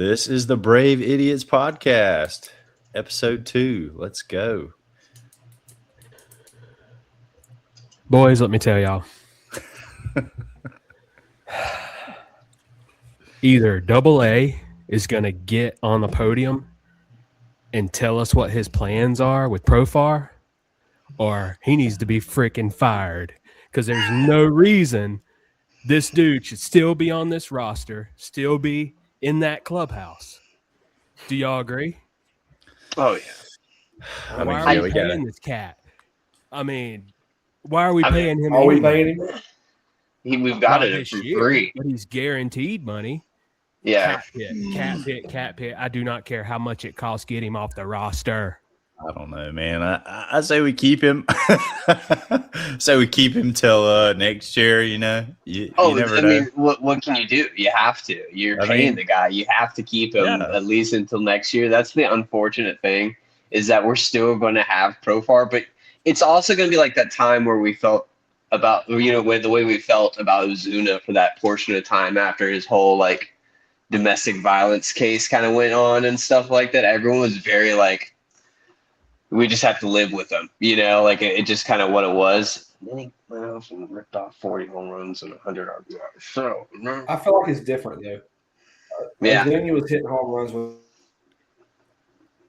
This is the Brave Idiots Podcast, episode 2. Let's go. Boys, let me tell y'all. Either Double A is going to get on the podium and tell us what his plans are with Profar, or he needs to be freaking fired, because there's no reason this dude should still be on this roster, still be in that clubhouse. Do y'all agree? Oh, yeah. Why are we paying this cat? I mean, why are we paying him? Are we paying him? We've got it for free. But he's guaranteed money. Yeah. Cat pit. I do not care how much it costs. Get him off the roster. I don't know, man. I say we keep him. So we keep him till next year. You know. You never know. Mean, what can you do? You have to. You're paying the guy. You have to keep him at least until next year. That's the unfortunate thing, is that we're still going to have Profar, but it's also going to be like that time where we felt about, with the way we felt about Ozuna for that portion of time after his whole like domestic violence case kind of went on and stuff like that. Everyone was very like, we just have to live with him, like it just kind of what it was. And then he went off and ripped off 40 home runs and 100 RBIs. So I feel like it's different though. Yeah. Then he was hitting home runs with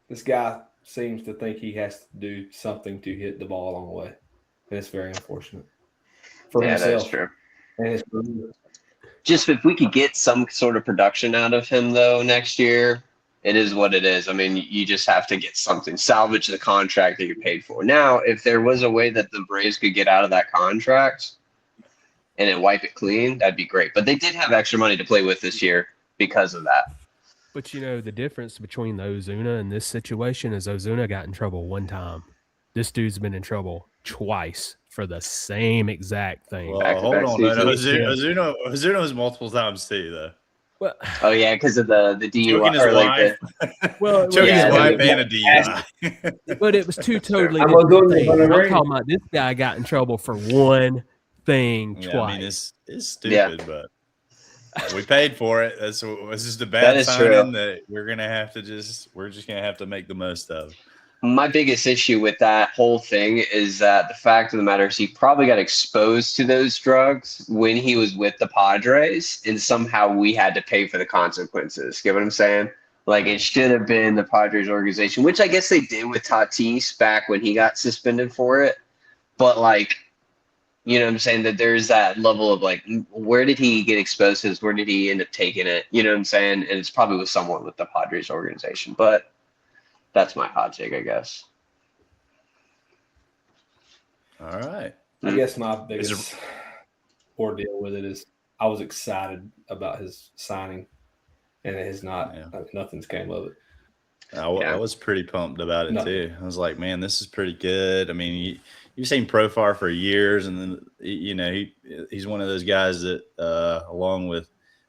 this guy seems to think he has to do something to hit the ball along the way. And it's very unfortunate for himself. That's true. And his career. Just if we could get some sort of production out of him, though, next year, it is what it is. I mean, you just have to get something, salvage the contract that you paid for. Now, if there was a way that the Braves could get out of that contract and then wipe it clean, that'd be great. But they did have extra money to play with this year because of that. But, the difference between Ozuna and this situation is Ozuna got in trouble one time. This dude's been in trouble twice for the same exact thing. Well, hold on. Ozuna was multiple times too, though. Well, oh, yeah, because of the DUI. Or like choking his wife and a DUI. But it was two totally different things. I'm talking about this guy got in trouble for one thing twice. I mean, it's stupid, but we paid for it. It's just a bad sign that we're just gonna have to make the most of. My biggest issue with that whole thing is that the fact of the matter is he probably got exposed to those drugs when he was with the Padres, and somehow we had to pay for the consequences. Get what I'm saying? Like, it should have been the Padres organization, which I guess they did with Tatis back when he got suspended for it. But like, you know what I'm saying? That there's that level of like, where did he get exposed to this? Where did he end up taking it? You know what I'm saying? And it's probably with someone with the Padres organization. But that's my hot take, I guess. All right. I guess my biggest ordeal with it is I was excited about his signing, and it has not. Nothing's came of it. I was pretty pumped about it too. I was like, man, this is pretty good. I mean, you've seen Profar for years, and then he's one of those guys that, along with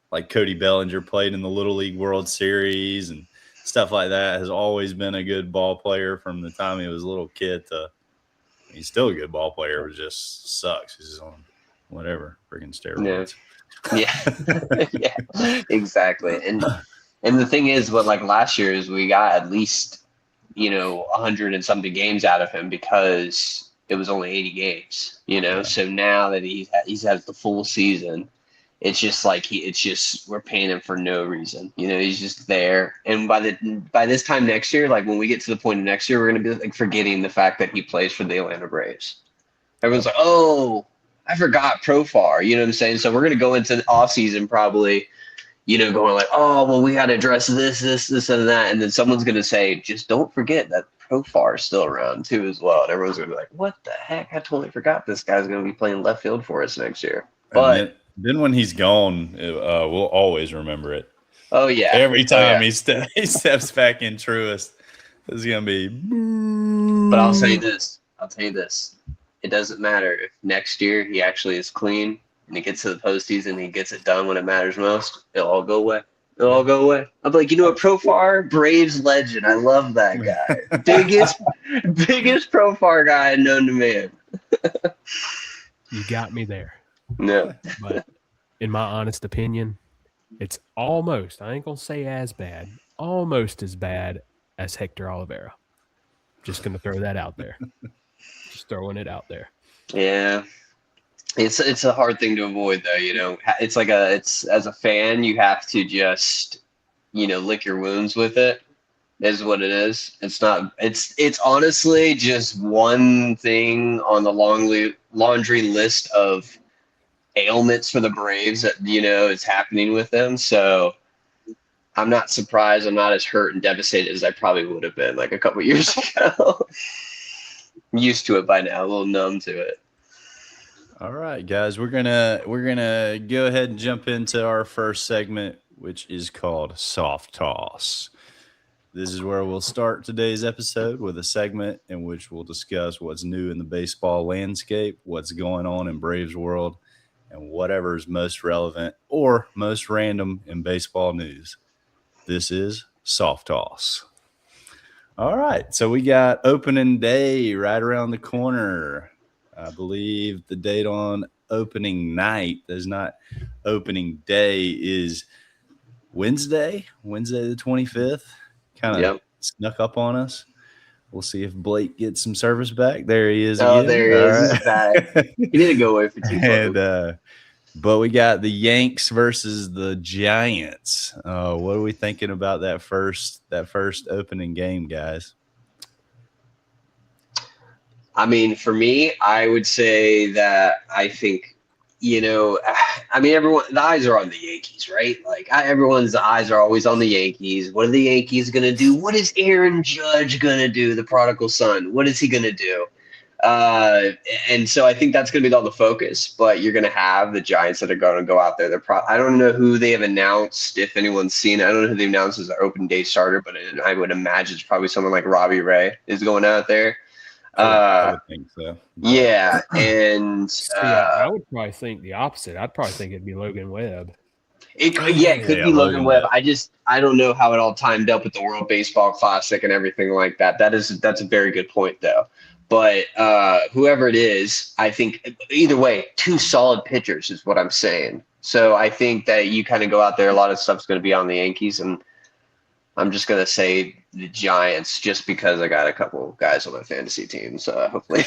like Cody Bellinger, played in the Little League World Series and stuff like that, has always been a good ball player from the time he was a little kid to he's still a good ball player, but just sucks. He's on whatever freaking steroids. Yeah, exactly. And the thing is, like last year is we got at least 100 and something games out of him because it was only 80 games. So now that he's had the full season, it's just like we're paying him for no reason. He's just there. And by this time next year, like when we get to the point of next year, we're gonna be like forgetting the fact that he plays for the Atlanta Braves. Everyone's like, oh, I forgot Profar. You know what I'm saying? So we're gonna go into the offseason probably, going like, oh, well, we gotta address this, and that. And then someone's gonna say, just don't forget that Profar is still around too as well. And everyone's gonna be like, what the heck? I totally forgot this guy's gonna be playing left field for us next year. But then when he's gone, we'll always remember it. Oh, yeah. Every time he steps back in Truist, it's going to be. But I'll tell you this. It doesn't matter if next year he actually is clean and he gets to the postseason and he gets it done when it matters most. It'll all go away. I'm like, Profar, Braves legend. I love that guy. biggest Profar guy known to man. You got me there. No. But in my honest opinion, It's almost, I ain't going to say as bad, almost as bad as Hector Oliveira. Just going to throw that out there. Just throwing it out there. Yeah. It's a hard thing to avoid, though. You know, it's as a fan, you have to just, lick your wounds with it. Is what it is. It's not. It's honestly just one thing on the laundry list of ailments for the Braves that is happening with them. So I'm not surprised. I'm not as hurt and devastated as I probably would have been like a couple years ago. I'm used to it by now. A little numb to it. All right, guys, we're gonna go ahead and jump into our first segment, which is called Soft Toss. This is where we'll start today's episode with a segment in which we'll discuss what's new in the baseball landscape, what's going on in Braves world, and whatever is most relevant or most random in baseball news. This is Soft Toss. All right, so we got opening day right around the corner. I believe the date on opening night, there's not opening day, is Wednesday the 25th. Kind of snuck up on us. We'll see if Blake gets some service back. There he is. Oh, again. there he is. He's back. He didn't go away for too long. But we got the Yanks versus the Giants. What are we thinking about that first opening game, guys? I mean, for me, I would say that I think, everyone, the eyes are on the Yankees, right? Like everyone's eyes are always on the Yankees. What are the Yankees going to do? What is Aaron Judge going to do? The prodigal son. What is he going to do? And so I think that's going to be all the focus, but you're going to have the Giants that are going to go out there. I don't know who they have announced, if anyone's seen it. I don't know who they announced as their open day starter, but I would imagine it's probably someone like Robbie Ray is going out there. I would think so. Yeah, and I would probably think the opposite. I'd probably think it'd be Logan Webb. It could be Logan Webb. I don't know how it all timed up with the World Baseball Classic and everything like that. That's a very good point, though. But whoever it is, I think either way, two solid pitchers is what I'm saying. So I think that you kind of go out there. A lot of stuff's going to be on the Yankees, and I'm just going to say the Giants just because I got a couple of guys on my fantasy team. So hopefully.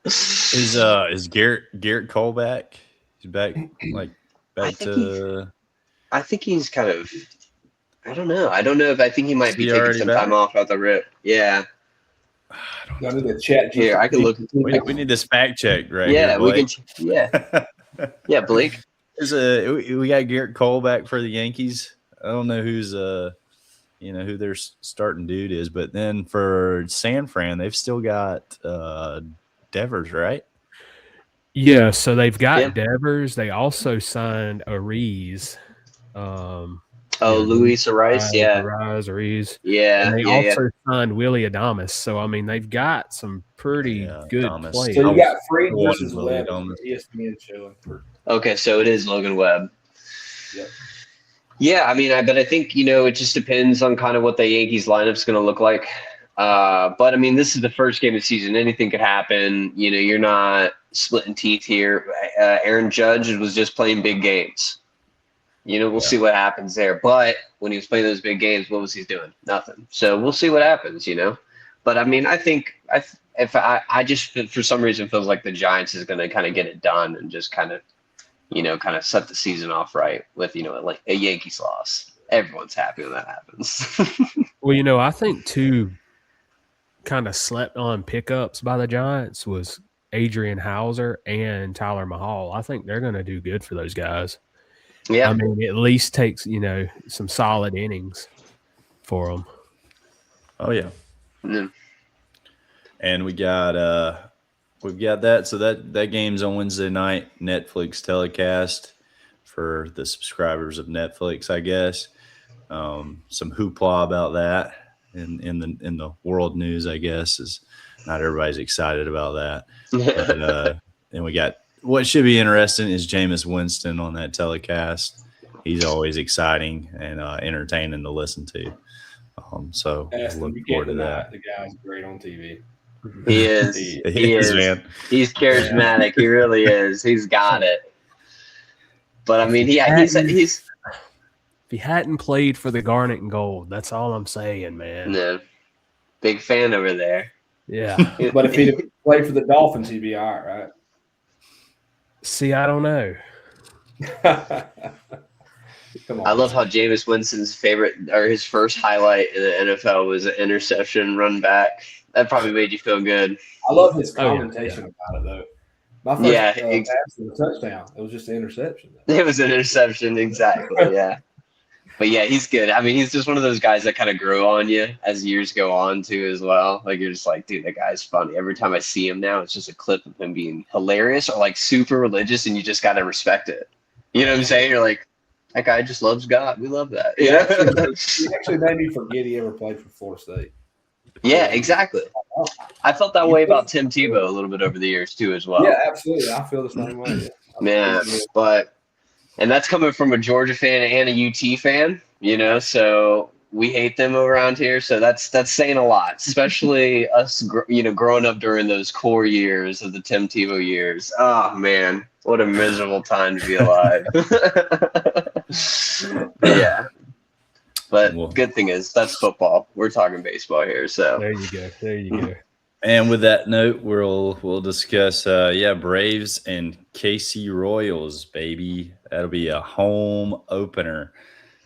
Is Garrett Cole back? He's back I think he's kind of I don't know. I think he might be taking some time off at the rip. Yeah. I need to chat here. I can look. We need this fact check, right? Yeah, here, we can. Yeah. Yeah, Blake. We got Garrett Cole back for the Yankees. I don't know who's who their starting dude is, but then for San Fran, they've still got Devers, right? Yeah, so they've got Devers. They also signed Ariz. Luis Ariz, yeah. Ariz. Yeah. And they also signed Willie Adames. So, I mean, they've got some pretty good Adames. players. So you got Freed versus Willie Webb. Adames. ESPN showing for. Okay, so it is Logan Webb. Yep. Yeah, I mean, but I think, it just depends on kind of what the Yankees lineup is going to look like. But, I mean, this is the first game of the season. Anything could happen. You're not splitting teeth here. Aaron Judge was just playing big games. We'll see what happens there. But when he was playing those big games, what was he doing? Nothing. So we'll see what happens, But, I mean, I think I just for some reason feels like the Giants is going to kind of get it done and just kind of, kind of set the season off right with, like a Yankees loss. Everyone's happy when that happens. Well, I think two kind of slept on pickups by the Giants was Adrian Hauser and Tyler Mahal. I think they're going to do good for those guys. Yeah. I mean, at least takes, some solid innings for them. Oh, yeah. Mm-hmm. And we've got that. So that game's on Wednesday night, Netflix telecast for the subscribers of Netflix, I guess. Some hoopla about that in the world news, I guess, is not everybody's excited about that. But, and we got what should be interesting is Jameis Winston on that telecast. He's always exciting and entertaining to listen to. So looking forward to that. The guy's great on TV. He is. He is, man. He's charismatic. He really is. He's got it. But I mean, yeah, he's If he hadn't played for the Garnet and Gold, that's all I'm saying, man. no, big fan over there. Yeah. But if he'd played for the Dolphins, he'd be all right, See, I don't know. right? Come on. I love how Jameis Winston's favorite or his first highlight in the NFL was an interception run back. That probably made you feel good. I love his Oh, yeah, commentation about it, though. My first pass was a touchdown. It was just an interception. It was an interception, exactly. Yeah. But yeah, he's good. I mean, he's just one of those guys that kind of grow on you as years go on too, as well. Like you're just like, dude, that guy's funny. Every time I see him now, it's just a clip of him being hilarious or like super religious, and you just gotta respect it. You know what I'm saying? You're like, that guy just loves God. We love that. Yeah, Yeah. he actually made me forget he ever played for Florida State. Yeah, exactly. I felt that way about Tim Tebow a little bit over the years too, as well. Yeah, absolutely. I feel the same way. Man, and that's coming from a Georgia fan and a UT fan, you know, so we hate them around here. So that's saying a lot, especially us, growing up during those core years of the Tim Tebow years. Oh, man, what a miserable time to be alive. Yeah. But good thing is that's football. We're talking baseball here. So There you go. And with that note, we'll discuss Braves and KC Royals, baby. That'll be a home opener.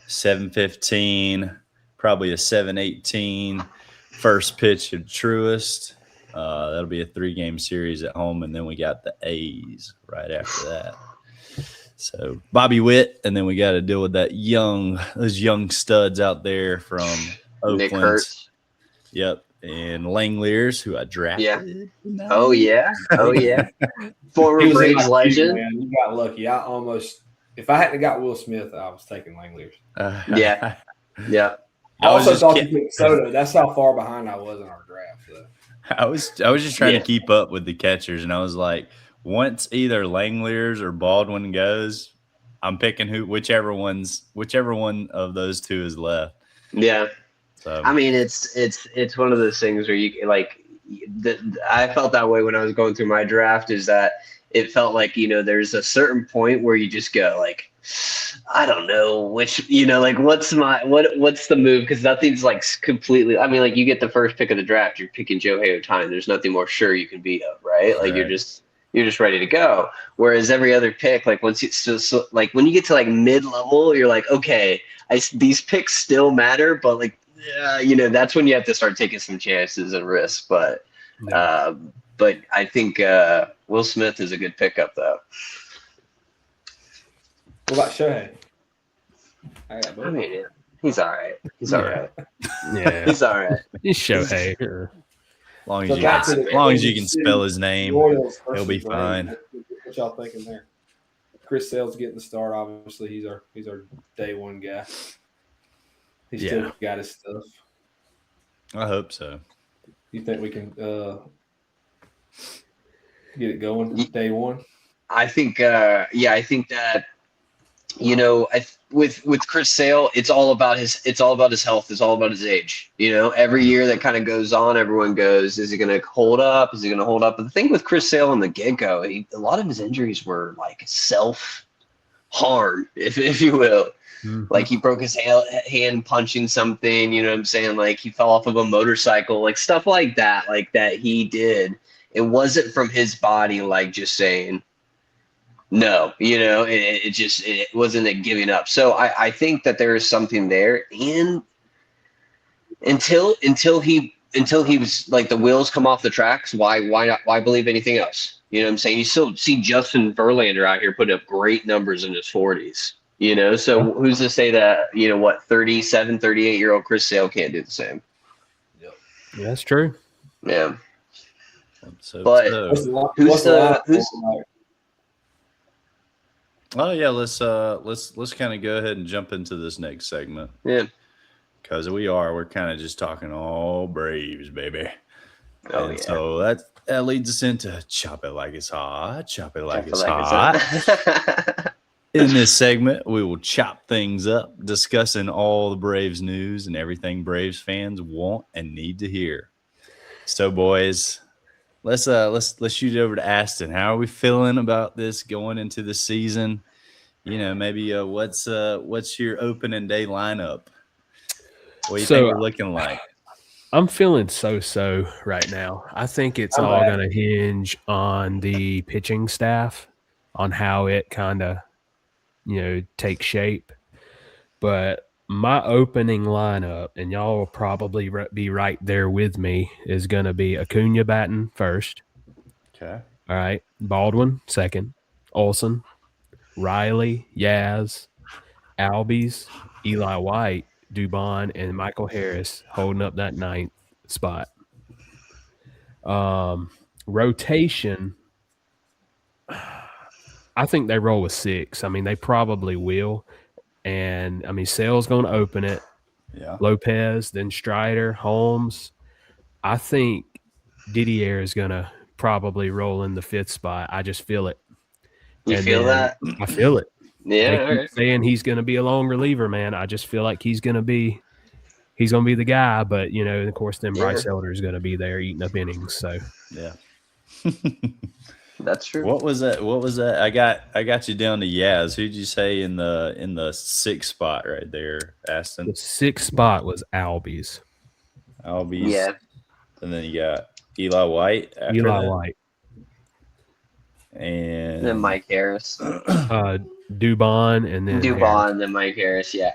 7:15, probably a 7:18. First pitch of Truist. That'll be a 3-game series at home, and then we got the A's right after that. So Bobby Witt, and then we got to deal with those young studs out there from Oakland. Nick Hurts. Yep. And Langeliers, who I drafted. Yeah. Oh, yeah. Former Braves legend. Man. You got lucky. I almost, if I hadn't got Will Smith, I was taking Langeliers. Yeah. I also thought you picked Soto. That's how far behind I was in our draft. So. I was just trying to keep up with the catchers, and I was like, once either Langeliers or Baldwin goes, I'm picking whichever one of those two is left. Yeah. So I mean, it's one of those things where you like. I felt that way when I was going through my draft. Is that it felt like there's a certain point where you just go like, I don't know which like what's the move, because nothing's like completely. I mean, like you get the first pick of the draft, you're picking Shohei Ohtani. There's nothing more sure you can be of, right? Like you're just ready to go. Whereas every other pick, like once like when you get to like mid-level, you're like, okay, these picks still matter, but like, that's when you have to start taking some chances and risks. But I think Will Smith is a good pickup, though. What about Shohei? I mean, he's all right. He's all right. Yeah. He's all right. He's Shohei. Sure. As long as you can spell his name, he'll be fine. What y'all thinking there? Chris Sale's getting the start. Obviously, he's our day one guy. He's still got his stuff. I hope so. You think we can get it going day one? I think, I think that with Chris Sale, it's all about his health. It's all about his age. Every year that kind of goes on, everyone goes, is he going to hold up? Is he going to hold up? But the thing with Chris Sale in the get-go, a lot of his injuries were like self-harm, if you will. Mm-hmm. Like he broke his hand punching something, you know what I'm saying? Like he fell off of a motorcycle, like stuff like that he did. It wasn't from his body, like just saying, no, it wasn't a giving up. So I think that there is something there. And until he was like the wheels come off the tracks, why believe anything else? You know what I'm saying? You still see Justin Verlander out here putting up great numbers in his 40s. So who's to say that, 37, 38-year-old Chris Sale can't do the same? Yeah, that's true. Yeah. But who's Oh yeah, let's kind of go ahead and jump into this next segment. Yeah. Because we're kind of just talking all Braves, baby. Oh, and yeah. so that leads us into Chop It Like It's Hot. Chop It Like It's Hot. In this segment, we will chop things up, discussing all the Braves news and everything Braves fans want and need to hear. So, boys, let's shoot it over to Aston. How are we feeling about this going into the season? maybe what's your opening day lineup? What do you So, think we're looking like? I'm feeling so right now. I think it's all going to hinge on the pitching staff, on how it kind of, takes shape. But my opening lineup, and y'all will probably be right there with me, is going to be Acuna batting first. Okay. All right. Baldwin second. Olsen, Riley, Yaz, Albies, Eli White, Dubon, and Michael Harris holding up that 9th spot. Rotation, I think they roll with 6. I mean, they probably will. And, I mean, Sale's going to open it. Yeah. Lopez, then Strider, Holmes. I think Didier is going to probably roll in the 5th spot. I just feel it. You feel that? I feel it. Yeah. They keep saying he's going to be a long reliever, man. I just feel like he's going to be the guy. But, of course, then Bryce Elder is going to be there eating up innings. So, yeah. That's true. What was that? I got you down to Yaz. Who'd you say in the 6th spot right there, Aston? The 6th spot was Albies. Yeah. And then you got Eli White after Eli that. White. And then Mike Harris. Dubon and then Dubon and then Mike Harris. Yeah.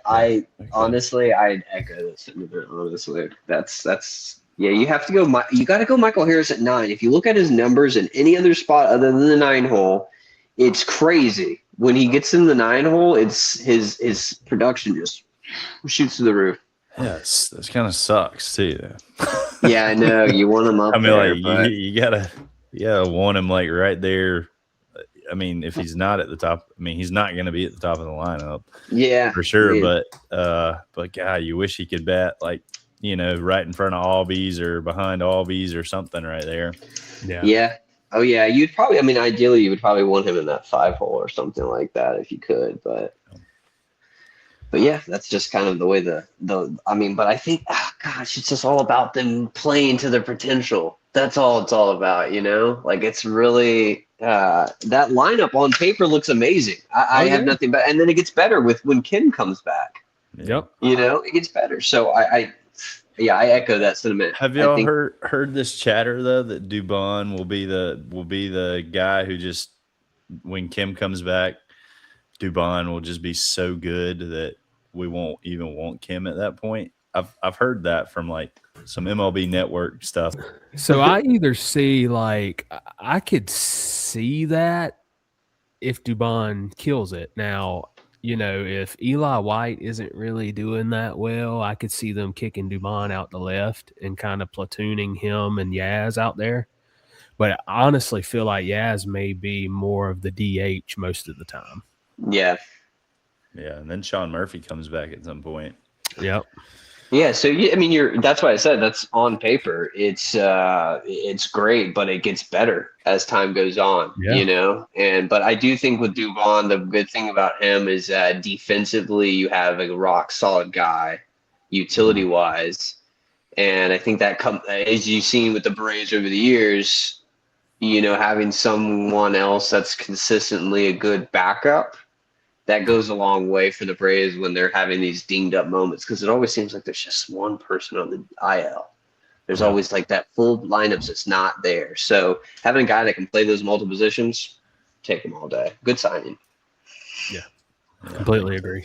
Honestly, I'd echo that sentiment, honestly. That's you have to go. You got to go Michael Harris at 9. If you look at his numbers in any other spot other than the 9 hole, it's crazy. When he gets in the 9 hole, it's his production just shoots to the roof. Yes, that kind of sucks too. Yeah, I know. You want him up I mean, there, like but you gotta want him like right there. I mean, if he's not at the top, I mean, he's not going to be at the top of the lineup. Yeah, for sure. Yeah. But God, you wish he could bat like right in front of Albies or behind Albies or something right there. Yeah. Yeah. Oh yeah. You'd probably. I mean, ideally, you would probably want him in that 5 hole or something like that if you could. But yeah, that's just kind of the way I mean, but I think, gosh, it's just all about them playing to their potential. That's all it's all about, Like it's really that lineup on paper looks amazing. I have nothing but, and then it gets better when Kim comes back. Yep. It gets better. So I echo that sentiment. Have y'all heard this chatter though that Dubon will be the guy who just when Kim comes back, Dubon will just be so good that we won't even want Kim at that point. I've heard that from like some MLB Network stuff. So I either see I could see that if Dubon kills it. Now, if Eli White isn't really doing that well, I could see them kicking Dubon out the left and kind of platooning him and Yaz out there. But I honestly feel like Yaz may be more of the DH most of the time. Yeah. Yeah, and then Sean Murphy comes back at some point. Yep. Yeah, so I mean, that's why I said that's on paper. It's great, but it gets better as time goes on, but I do think with Dubon, the good thing about him is that defensively you have a rock solid guy, utility wise, and I think that as you've seen with the Braves over the years, having someone else that's consistently a good backup. That goes a long way for the Braves when they're having these dinged up moments because it always seems like there's just one person on the IL. There's always like that full lineups that's not there. So having a guy that can play those multiple positions, take them all day. Good signing. Yeah, completely agree.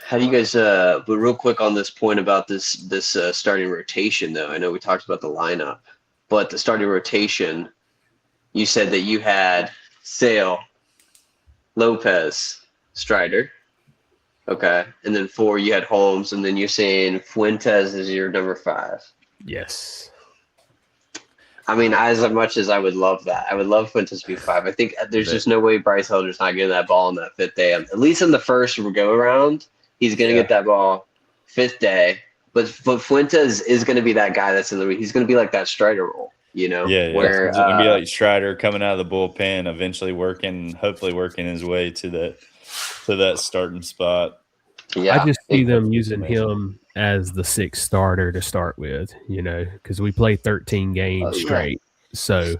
How do you guys? But real quick on this point about this starting rotation though. I know we talked about the lineup, but the starting rotation, you said that you had Sale, Lopez, Strider. Okay. And then 4, you had Holmes. And then you're saying Fuentes is your number 5. Yes. I mean, as much as I would love that, I would love Fuentes to be 5. I think there's just no way Bryce Elder's not getting that ball on that 5th day. At least in the first go around, he's going to get that ball 5th day. But Fuentes is going to be that guy that's he's going to be like that Strider role. Where it's gonna be like Strider coming out of the bullpen, eventually hopefully working his way to that starting spot. Yeah, I just see them using him as the 6th starter to start with, because we play 13 games straight. So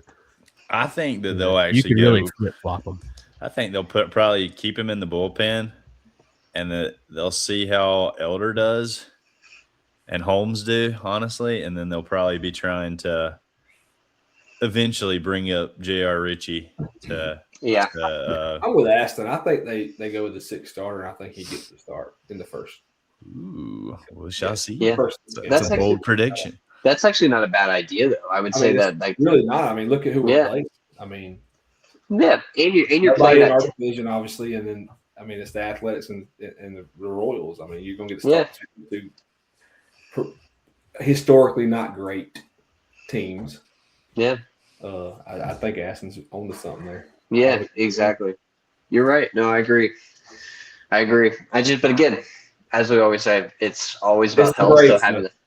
I think that they'll actually you could really flip flop them. I think they'll probably keep him in the bullpen, and they'll see how Elder does and Holmes do, honestly, and then they'll probably be trying to eventually bring up J.R. Ritchie to. Yeah, I'm with Aston. I think they go with the 6th starter. I think he gets the start in the first. Ooh, we shall see. Yeah. That's a bold prediction. That's actually not a bad idea, though. I would say that, like, really not. I mean, look at who we're playing. I mean, yeah, and you're playing in our that division, obviously, and then I mean, it's the Athletics and the Royals. I mean, you're going to get the start to historically not great teams. Yeah. I think Aston's onto something there. Yeah, exactly. You're right. No, I agree. But again, as we always say, it's always about health.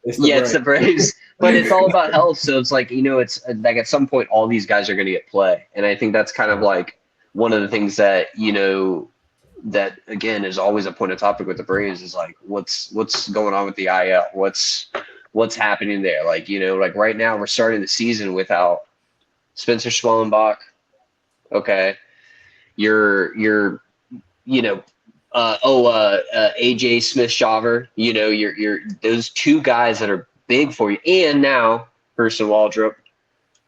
It's the Braves, but it's all about health. So it's like, it's like at some point, all these guys are going to get play. And I think that's kind of like one of the things that, that again is always a point of topic with the Braves is like, what's going on with the IL? What's happening there? Like, like right now we're starting the season without Spencer Schwellenbach. Okay. AJ Smith-Shawver, you're those two guys that are big for you. And now Person Waldrop,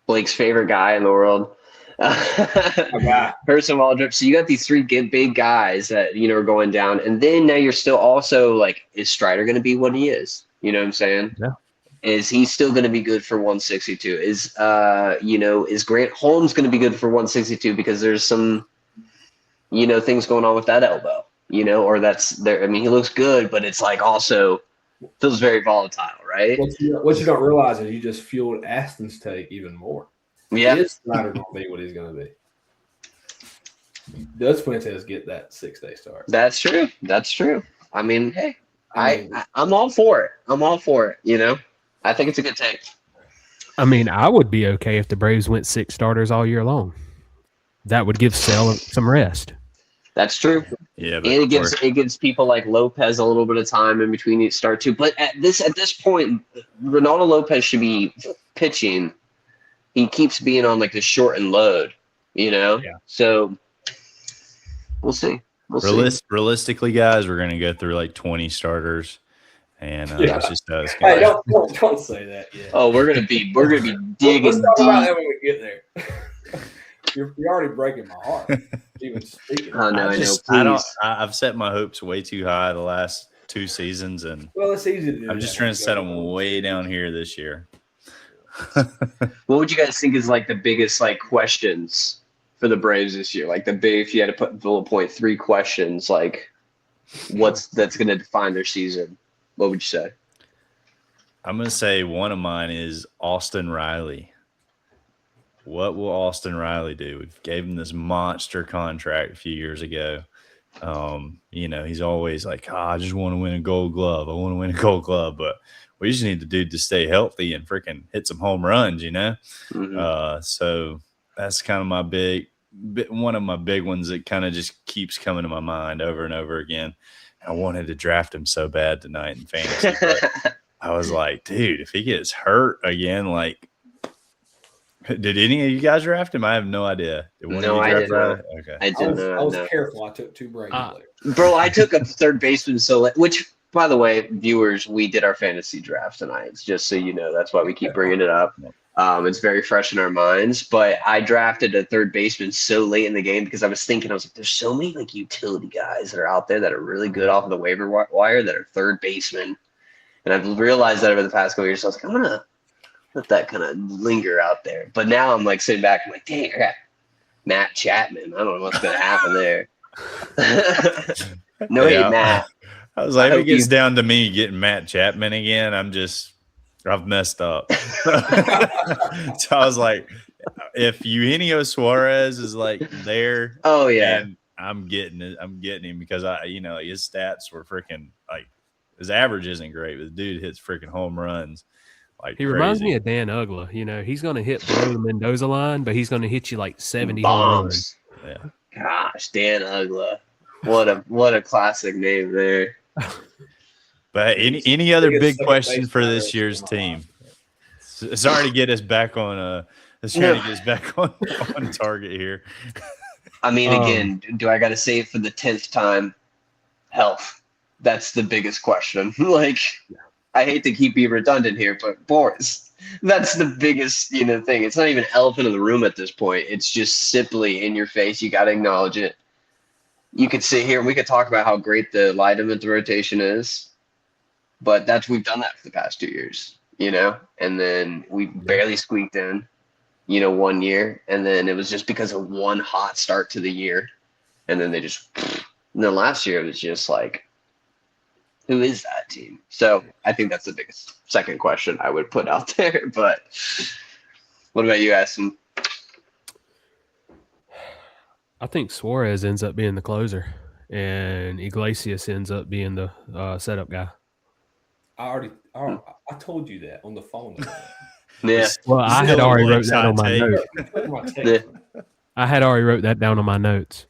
Blake's favorite guy in the world. Person Waldrop. So you got these three big guys that, are going down. And then now you're still also like, is Strider going to be what he is? You know what I'm saying? Yeah. Is he still going to be good for 162? Is Grant Holmes going to be good for 162? Because there's some, things going on with that elbow, or that's there. I mean, he looks good, but it's like also feels very volatile, right? What you don't realize is you just fueled Aston's take even more. Yeah. Is Strider going to be what he's going to be? Does Fuentes get that 6-day start? That's true. I mean, hey, I'm all for it. I think it's a good take. I mean, I would be okay if the Braves went 6 starters all year long. That would give Sale some rest. That's true. Yeah, and it gives people like Lopez a little bit of time in between each start too. But at this point, Ronaldo Lopez should be pitching. He keeps being on like the shortened load, Yeah. So we'll see. Realistically, guys, we're gonna go through like 20 starters. And that's just how it's going. Hey, don't say that yet. Oh, we're gonna be digging Let's talk deep. about that when we get there. You're already breaking my heart. Even speaking. Oh no, I know. I've set my hopes way too high the last 2 seasons, and it's easy to do. I'm just trying to set them way down here this year. What would you guys think is like the biggest like questions for the Braves this year? Like if you had to put bullet point 3 questions, like that's going to define their season. What would you say? I'm going to say one of mine is Austin Riley. What will Austin Riley do? We gave him this monster contract a few years ago. He's always like, I just want to win a Gold Glove. I want to win a Gold Glove. But we just need the dude to stay healthy and freaking hit some home runs, Mm-hmm. So that's kind of one of my big ones that kind of just keeps coming to my mind over and over again. I wanted to draft him so bad tonight in fantasy, but I was like, dude, if he gets hurt again, like, did any of you guys draft him? I have no idea. No, I did not. Okay. I did not. I was careful. I took 2 Braves players. Bro, I took a third baseman which, by the way, viewers, we did our fantasy draft tonight. Just so you know, that's why we keep bringing it up. It's very fresh in our minds, but I drafted a third baseman so late in the game because I was like, there's so many like utility guys that are out there that are really good off of the waiver wire that are third baseman. And I've realized that over the past couple years. So I was like, I'm going to let that kind of linger out there. But now I'm like sitting back, I'm like, dang, I got Matt Chapman. I don't know what's going to happen there. Hate Matt. I was like, if it gets down to me getting Matt Chapman again, I've messed up. So I was like, if Eugenio Suarez is like there, oh yeah, and I'm getting him because his stats were freaking like his average isn't great, but the dude hits freaking home runs. Like he reminds me of Dan Uggla. He's going to hit below the Mendoza line, but he's going to hit you like 70 home runs. Yeah. Gosh, Dan Uggla, what a classic name there. But any other big question for this year's team? Sorry to get us back on. Let's try to get us back on target here. I mean, again, do I got to say it for the 10th time? Health. That's the biggest question. Like, I hate to keep being redundant here, but boys, that's the biggest, thing. It's not even an elephant in the room at this point. It's just simply in your face. You got to acknowledge it. You could sit here and we could talk about how great the ligament rotation is, but we've done that for the past 2 years, and then we barely squeaked in, 1 year, and then it was just because of one hot start to the year, and then and then last year it was just like, who is that team? So I think that's the biggest second question I would put out there. But what about you, Aston? I think Suarez ends up being the closer, and Iglesias ends up being the setup guy. I told you that on the phone. Yeah. Well, I had already wrote that on my notes. Yeah. I had already wrote that down on my notes.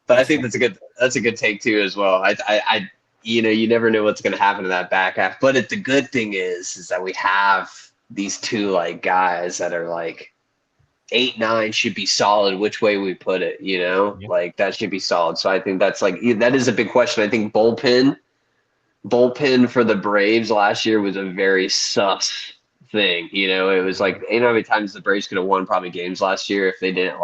But I think that's a good take too as well. I you never know what's going to happen in that back half. But the good thing is that we have these two like guys that are like 8, 9 should be solid. Which way we put it, like that should be solid. So I think that's that is a big question. I think bullpen for the Braves last year was a very sus thing. It was like, how many times the Braves could have won probably games last year if they didn't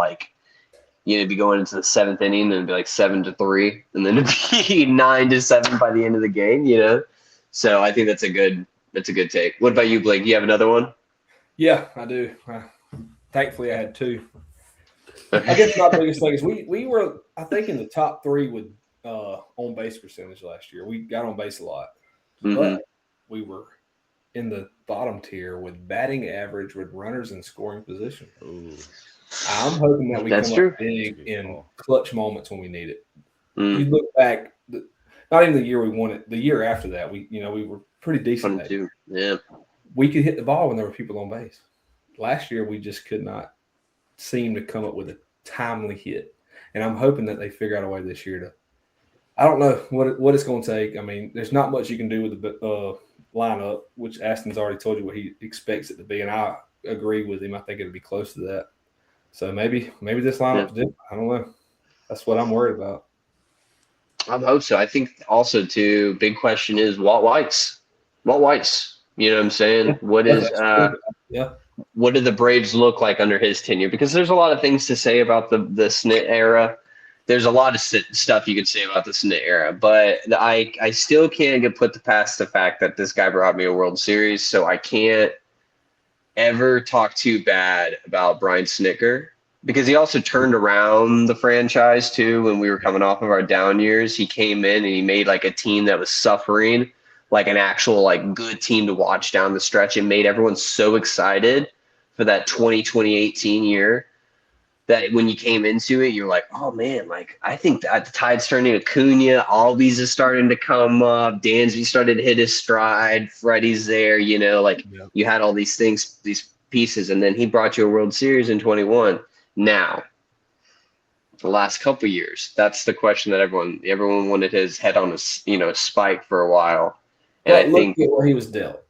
be going into the 7th inning and it'd be like 7-3, and then it'd be 9-7 by the end of the game. So I think that's a good take. What about you, Blake? Do you have another one? Yeah, I do. Thankfully, I had 2. I guess my biggest thing is we were, I think, in the top 3 with on base percentage last year. We got on base a lot, but we were in the bottom tier with batting average with runners in scoring position. Ooh. I'm hoping that we That's come true. up big in clutch moments when we need it. You look back, not even the year we won it, the year after that, we were pretty decent. Yeah. We could hit the ball when there were people on base. Last year, we just could not seem to come up with a timely hit. And I'm hoping that they figure out a way this year to – I don't know what it's going to take. I mean, there's not much you can do with the lineup, which Aston's already told you what he expects it to be, and I agree with him. I think it'll be close to that. So maybe this lineup's different. I don't know. That's what I'm worried about. I hope so. I think also too, big question is Walt Weiss. Walt Weiss. You know what I'm saying? Yeah. What do the Braves look like under his tenure? Because there's a lot of things to say about the Snit era. There's a lot of stuff you could say about the Snit era, but I still can't get put past the fact that this guy brought me a World Series, so I can't ever talk too bad about Brian Snitker, because he also turned around the franchise too when we were coming off of our down years. He came in and he made like a team that was suffering, like an actual like good team to watch down the stretch, and made everyone so excited for that 2018 year that when you came into it, you're like, oh man, like I think that the tide's turning. Acuna, Albies is starting to come up. Dansby started to hit his stride. Freddie's there, You had all these things, these pieces, and then he brought you a World Series in 21. Now, the last couple of years, that's the question that everyone wanted his head on a spike for a while. And But I think look at where he was dealt.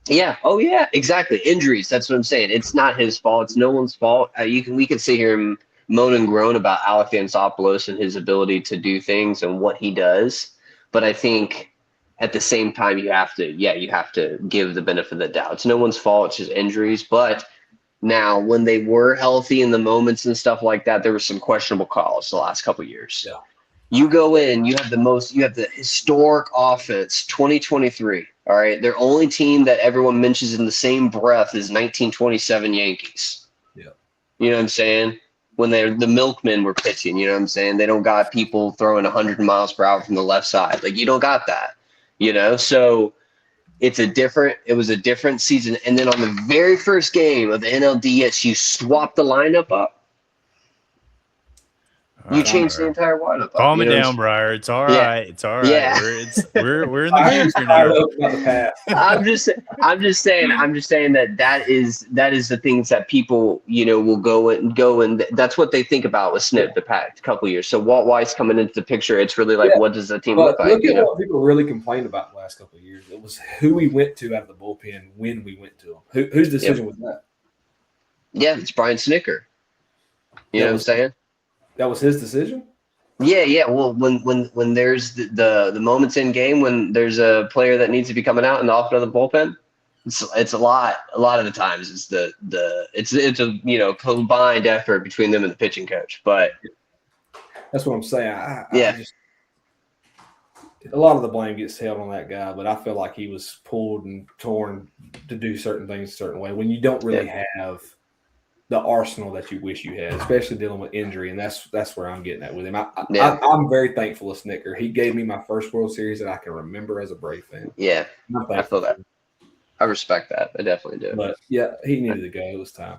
yeah. Oh, yeah. Exactly. Injuries. That's what I'm saying. It's not his fault. It's no one's fault. We could sit here and moan and groan about Alec Anthopoulos and his ability to do things and what he does. But I think at the same time, you have to give the benefit of the doubt. It's no one's fault. It's just injuries. But now, when they were healthy in the moments and stuff like that, there were some questionable calls the last couple of years. Yeah. You go in, you have the historic offense, 2023. All right. Their only team that everyone mentions in the same breath is 1927 Yankees. Yeah. You know what I'm saying? When the milkmen were pitching, you know what I'm saying? They don't got people throwing 100 miles per hour from the left side. Like, you don't got that, So it was a different season. And then on the very first game of the NLDS, you swapped the lineup up. You changed the entire lineup. Calm it down, Briar. It's all right. It's all right. Yeah. We're in the future now. I'm just saying that is the things that people will go and that's what they think about with Snip the past couple of years. So Walt Weiss coming into the picture, it's really like, what does the team look like? Look at what people really complained about the last couple of years. It was who we went to out of the bullpen when we went to them. Whose decision was that? Yeah, it's Brian Snicker. You know what I'm saying? That was his decision? Yeah. Well, when there's the moments in game when there's a player that needs to be coming out and off of the bullpen, it's a lot of the times it's it's a combined effort between them and the pitching coach. But that's what I'm saying. Yeah. A lot of the blame gets held on that guy, but I feel like he was pulled and torn to do certain things a certain way when you don't really have the arsenal that you wish you had, especially dealing with injury. And that's where I'm getting at with him. I'm very thankful of Snicker. He gave me my first World Series that I can remember as a Brave fan. Yeah, I feel that. I respect that. I definitely do. But yeah, he needed to go. It was time.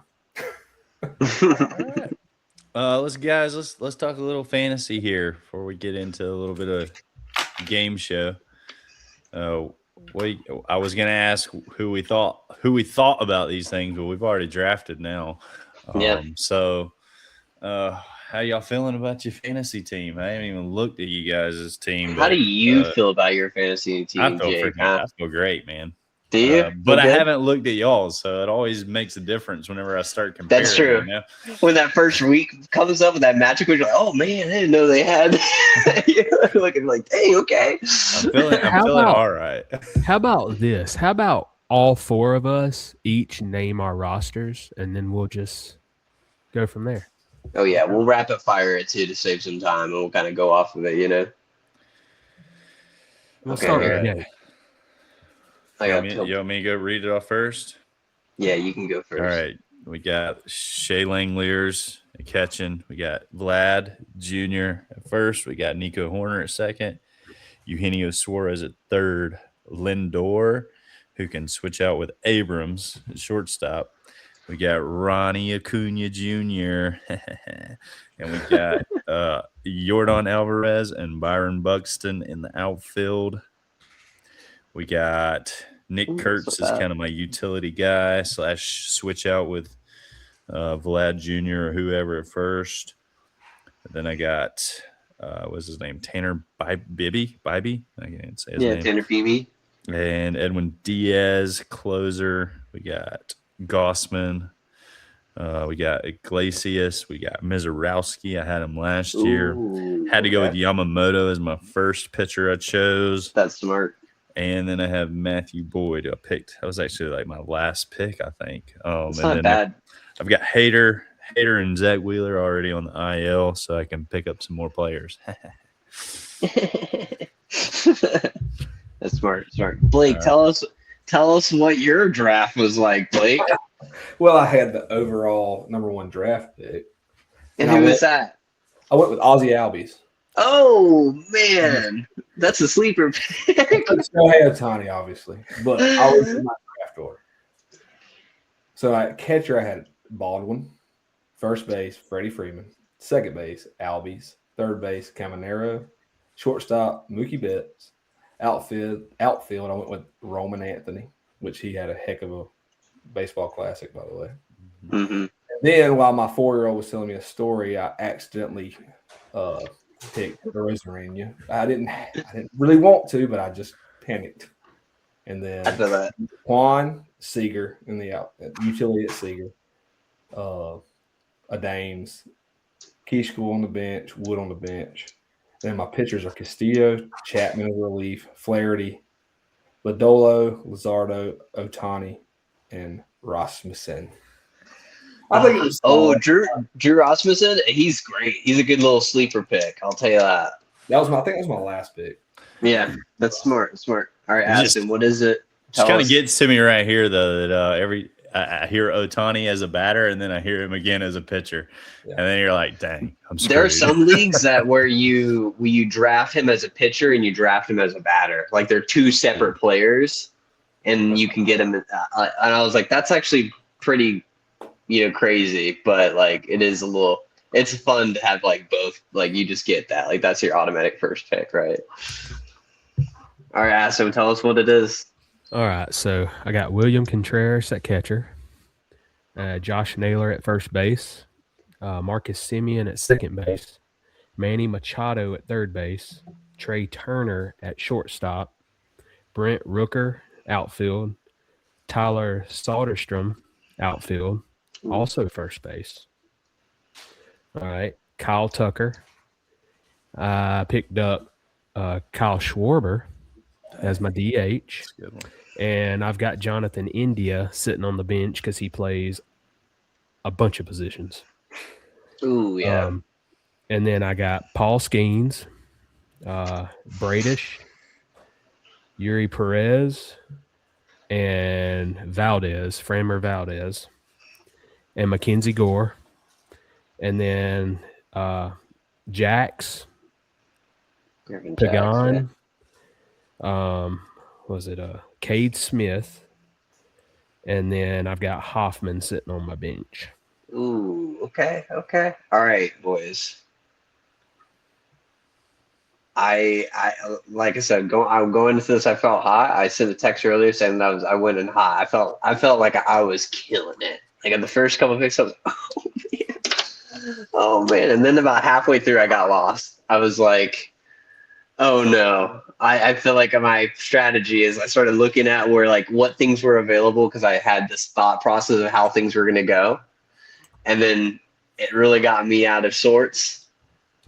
All right. Let's talk a little fantasy here before we get into a little bit of game show. I was gonna ask who we thought about these things, but we've already drafted now. So how y'all feeling about your fantasy team? I haven't even looked at you guys' team. How do you feel about your fantasy team, I feel great, man. Do you? But I haven't looked at y'all's, so it always makes a difference whenever I start comparing. That's true. You know? When that first week comes up with that magic, you're like, oh man, I didn't know they had. You're looking like, dang, okay. I'm feeling all right. How about this? How about all four of us each name our rosters, and then we'll just go from there. Oh yeah, we'll rapid fire it too to save some time, and we'll kind of go off of it, you know. We'll start with Jake. You want me to go read it off first? Yeah, you can go first. All right. We got Shea Langeliers at catching. We got Vlad Jr. at first. We got Nico Horner at second. Eugenio Suarez at third. Lindor, who can switch out with Abrams at shortstop. We got Ronnie Acuna Jr. And we got Yordan Alvarez and Byron Buxton in the outfield. We got Nick Kurtz is kind of my utility guy / switch out with Vlad Jr. or whoever at first. And then I got what's his name? Tanner Bibby. I can't say his name. Tanner Bibby. And Edwin Diaz, closer. We got Gossman. We got Iglesias. We got Mizorowski. I had him last year. Had to go with Yamamoto as my first pitcher I chose. That's smart. And then I have Matthew Boyd. I picked. That was actually like my last pick, I think. It's not bad. I've got Hader and Zach Wheeler already on the IL, so I can pick up some more players. That's smart. Blake, tell us what your draft was like, Blake. Well, I had the overall number 1 draft pick. And who was that? I went with Ozzie Albies. Oh man, that's a sleeper pick. Shohei Ohtani, obviously, but I was in my draft order. So at catcher, I had Baldwin. First base, Freddie Freeman. Second base, Albies. Third base, Caminero. Shortstop, Mookie Betts. Outfield, I went with Roman Anthony, which he had a heck of a baseball classic, by the way. Mm-hmm. And then while my 4-year-old was telling me a story, I accidentally picked Rosarina. I didn't really want to, but I just panicked. And then I feel that. Juan Seager in the utility at Seager. Adames, Keishkull on the bench, Wood on the bench. Then my pitchers are Castillo, Chapman in relief, Flaherty, Lodolo, Luzardo, Ohtani, and Rasmussen. I think it was Drew Rasmussen. He's great. He's a good little sleeper pick. I'll tell you that. I think that was my last pick. Yeah, that's smart. All right, Addison, what is it? It kind of gets to me right here though that I hear Ohtani as a batter and then I hear him again as a pitcher, and then you're like, dang, I'm screwed. There are some leagues where you draft him as a pitcher and you draft him as a batter, like they're two separate players, and you can get him. And I was like, that's actually pretty. Crazy, but like it's fun to have like both, like you just get that, like that's your automatic first pick, right? All right, so tell us what it is. All right, so I got William Contreras at catcher, Josh Naylor at first base, Marcus Semien at second base, Manny Machado at third base, Trey Turner at shortstop, Brent Rooker outfield, Tyler Soderstrom outfield, also first base. All right, Kyle Tucker. I picked up Kyle Schwarber as my DH. That's a good one. And I've got Jonathan India sitting on the bench because he plays a bunch of positions. Ooh, yeah. And then I got Paul Skeens, Bradish, Yuri Perez, and Framber Valdez, and Mackenzie Gore. And then Jax, Pagan, Cade Smith, and then I've got Hoffman sitting on my bench. Ooh, okay. All right, boys. I like I said, I'm going into this. I felt hot. I sent a text earlier saying that I went in hot. I felt like I was killing it. Like in the first couple of picks, I was oh man. And then about halfway through, I got lost. I was like, oh no. I feel like my strategy is I started looking at where like what things were available because I had this thought process of how things were going to go. And then it really got me out of sorts.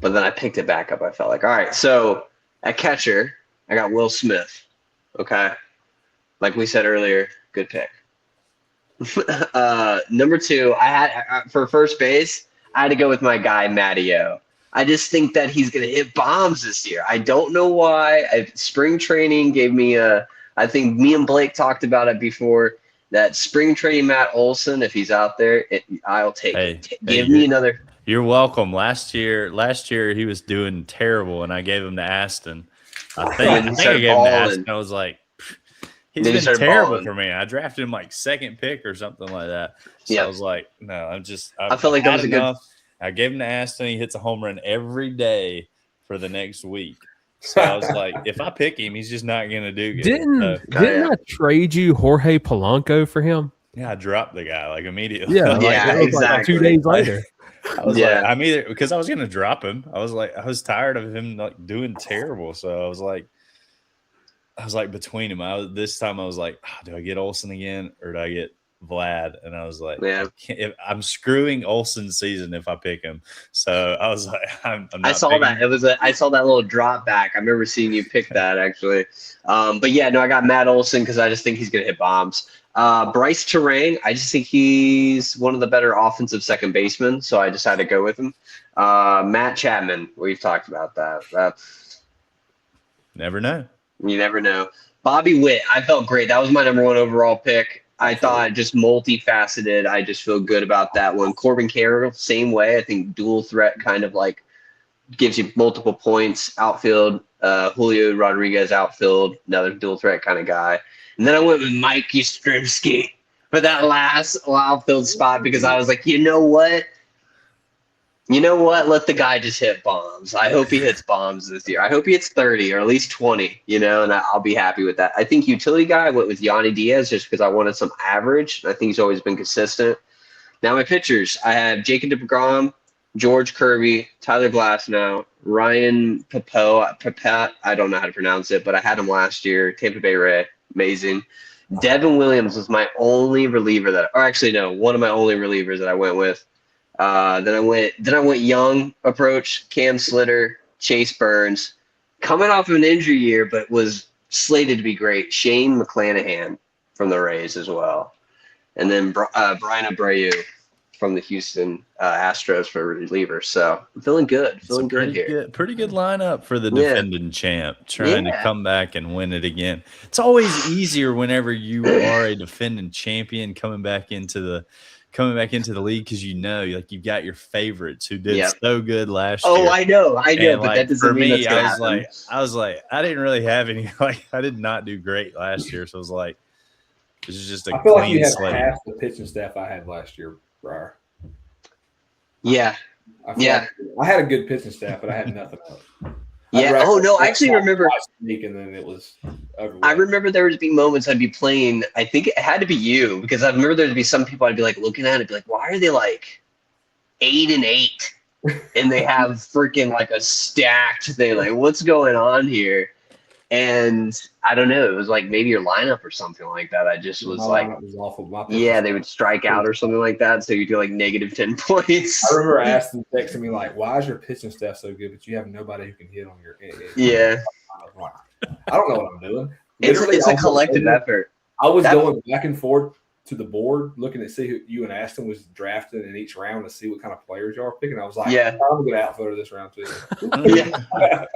But then I picked it back up. I felt like, all right. So at catcher, I got Will Smith. Okay. Like we said earlier, good pick. Number 2, I had for first base, I had to go with my guy, Matteo. I just think that he's going to hit bombs this year. I don't know why. Spring training gave me I think me and Blake talked about it before. That spring training Matt Olson, if he's out there, I'll take it. Give me another. You're welcome. Last year he was doing terrible, and I gave him to Aston. I think I gave him to Aston. I was like, he's been terrible for me. I drafted him like second pick or something like that. So I was like, no, I felt like that was enough. I gave him to Aston. He hits a home run every day for the next week. So I was like, if I pick him, he's just not going to do good. Didn't I trade you Jorge Polanco for him? Yeah, I dropped the guy like immediately. Yeah, exactly. Like 2 days later. I was like, I'm either because I was going to drop him. I was like, I was tired of him like doing terrible. So I was like between him. This time I was like, do I get Olsen again or do I get Vlad? And I was like, I'm screwing Olsen's season if I pick him. So I was like, I'm not I saw that. I saw that little drop back. I remember seeing you pick that actually. But yeah, no, I got Matt Olson because I just think he's going to hit bombs. Bryce Terang, I just think he's one of the better offensive second basemen, so I just had to go with him. Matt Chapman, we've talked about that. Never know. You never know. Bobby Witt, I felt great. That was my number 1 overall pick. I thought just multifaceted. I just feel good about that one. Corbin Carroll, same way. I think dual threat kind of like gives you multiple points. Outfield, Julio Rodriguez outfield, another dual threat kind of guy. And then I went with Mike Yastrzemski for that last outfield spot because I was like, you know what? Let the guy just hit bombs. I hope he hits bombs this year. I hope he hits 30 or at least 20, and I'll be happy with that. I think utility guy, I went with Yanni Diaz just because I wanted some average. I think he's always been consistent. Now my pitchers, I have Jacob deGrom, George Kirby, Tyler Glasnow, Ryan Papat. I don't know how to pronounce it, but I had him last year. Tampa Bay Ray, amazing. Devin Williams was my only reliever one of my only relievers that I went with. Then I went young approach, Cam Slitter, Chase Burns, coming off of an injury year, but was slated to be great. Shane McClanahan from the Rays as well. And then Brian Abreu from the Houston Astros for reliever. So I'm feeling good. Feeling good here. Pretty good lineup for the defending champ trying to come back and win it again. It's always easier whenever you are a defending champion coming back into the league because like you've got your favorites who did so good last year. Oh, I know, but like, that doesn't mean that's gonna happen. I was like, I didn't really have any. Like, I did not do great last year, so I was like, this is just a I feel like clean you have slate. half the pitching staff I had last year, Briar. Yeah, I had a good pitching staff, but I had nothing else. Yeah. Oh no, I actually remember. And then it was. I remember there would be moments I'd be playing. I think it had to be you because I remember there'd be some people I'd be like looking at it, be like, why are they like 8-8, and they have freaking like a stacked thing? Like, what's going on here? And I don't know, it was like maybe your lineup or something like that. I just was My like, lineup was awful. My pitch yeah, was- they would strike out or something like that. So you do like negative 10 points. I remember Aston texting me like, "Why is your pitching staff so good, but you have nobody who can hit on your?" Yeah, I'm like, I don't know what I'm doing. it's Literally, a collective effort. I was That- going back and forth to the board, looking to see who you and Aston was drafting in each round to see what kind of players y'all are picking. I was like, Yeah. I'm a good outfielder this round too. Yeah.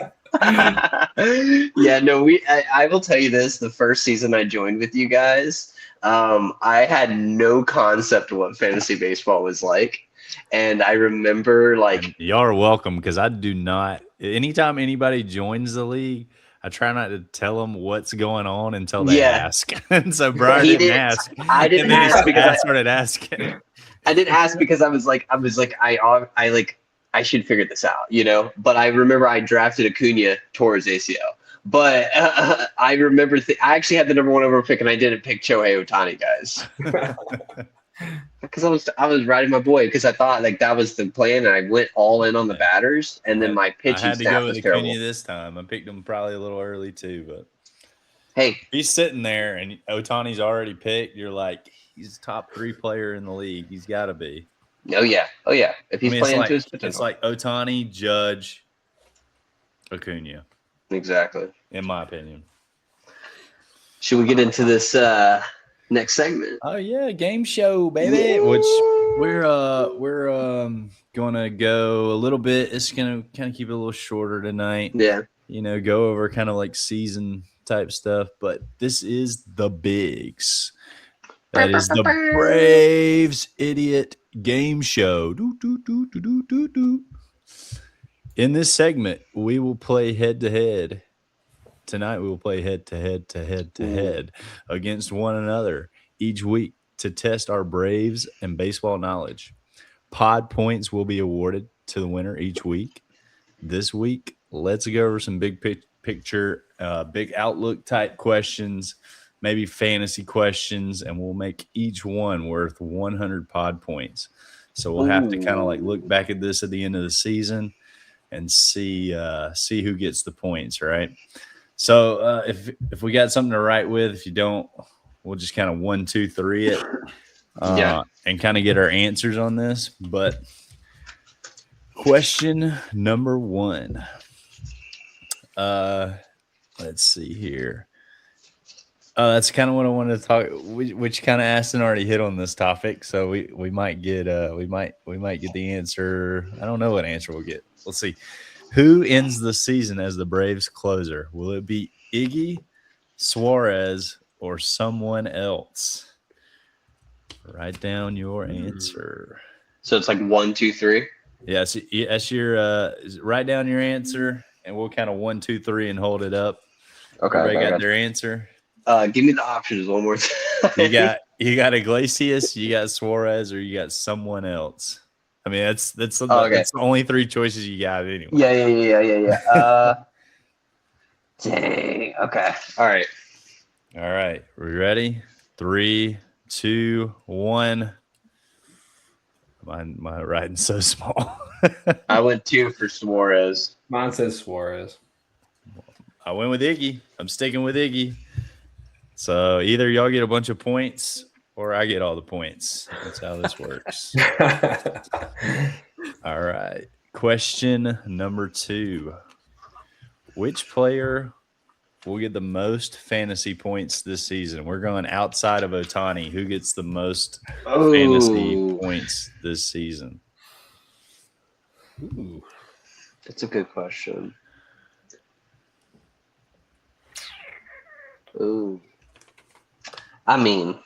Yeah, no, I will tell you this, the first season I joined with you guys, I had no concept of what fantasy baseball was like. And I remember like Y'all are welcome because I do not. Anytime anybody joins the league, I try not to tell them what's going on until they Yeah. ask. And so Brian He didn't didn't- ask. I didn't and then ask because I started asking. I didn't ask because I was like I should figure this out, you know. But I remember I drafted Acuna towards ACL. But I remember I actually had the number 1 overall pick, and I didn't pick Shohei Ohtani, guys, because I was riding my boy because I thought like that was the plan, and I went all in on the batters, and then my I pitching had to staff go was with terrible. Acuna this time. I picked him probably a little early too, but Hey, he's sitting there and Otani's already picked. You're like, he's a top 3 player in the league. He's got to be. oh yeah. If he's playing to his potential, it's like Ohtani, Judge, Acuna, exactly. in my opinion. Should we get into this next segment? Oh yeah, game show, baby. Which we're gonna go a little bit. It's gonna kind of keep it a little shorter tonight. Yeah. You know, go over kind of like season type stuff. But this is the bigs. That is the Braves Idiot Game Show. Do, do, do, do, do, do, do. In this segment, we will play head to head. Tonight, we will play head to head to head to head against one another each week to test our Braves and baseball knowledge. Pod points will be awarded to the winner each week. This week, let's go over some big picture, big outlook type questions, maybe fantasy questions, and we'll make each one worth 100 pod points. So we'll have to kind of like look back at this at the end of the season and see who gets the points, right? So if we got something to write with, if you don't, we'll just kind of 1, 2, 3 it, and kind of get our answers on this. But question number 1. Let's see here. That's kind of what I wanted to talk. Which kind of Aston already hit on this topic, so we might get we might get the answer. I don't know what answer we'll get. We'll see. Who ends the season as the Braves closer? Will it be Iggy, Suarez, or someone else? Write down your answer. So it's like 1, 2, 3. Yeah, so that's your write down your answer, and we'll kind of 1, 2, 3 and hold it up. Okay. Everybody got their answer. Give me the options one more time. You got Iglesias, you got Suarez, or you got someone else. I mean, that's that's the only 3 choices you got anyway. Yeah. Dang. Okay. All right. All right. We ready? 3, 2, 1. My writing's so small. I went 2 for Suarez. Mine says Suarez. I went with Iggy. I'm sticking with Iggy. So either y'all get a bunch of points or I get all the points. That's how this works. All right. Question number 2. Which player will get the most fantasy points this season? We're going outside of Ohtani. Who gets the most fantasy points this season? Ooh. That's a good question. Ooh. I mean,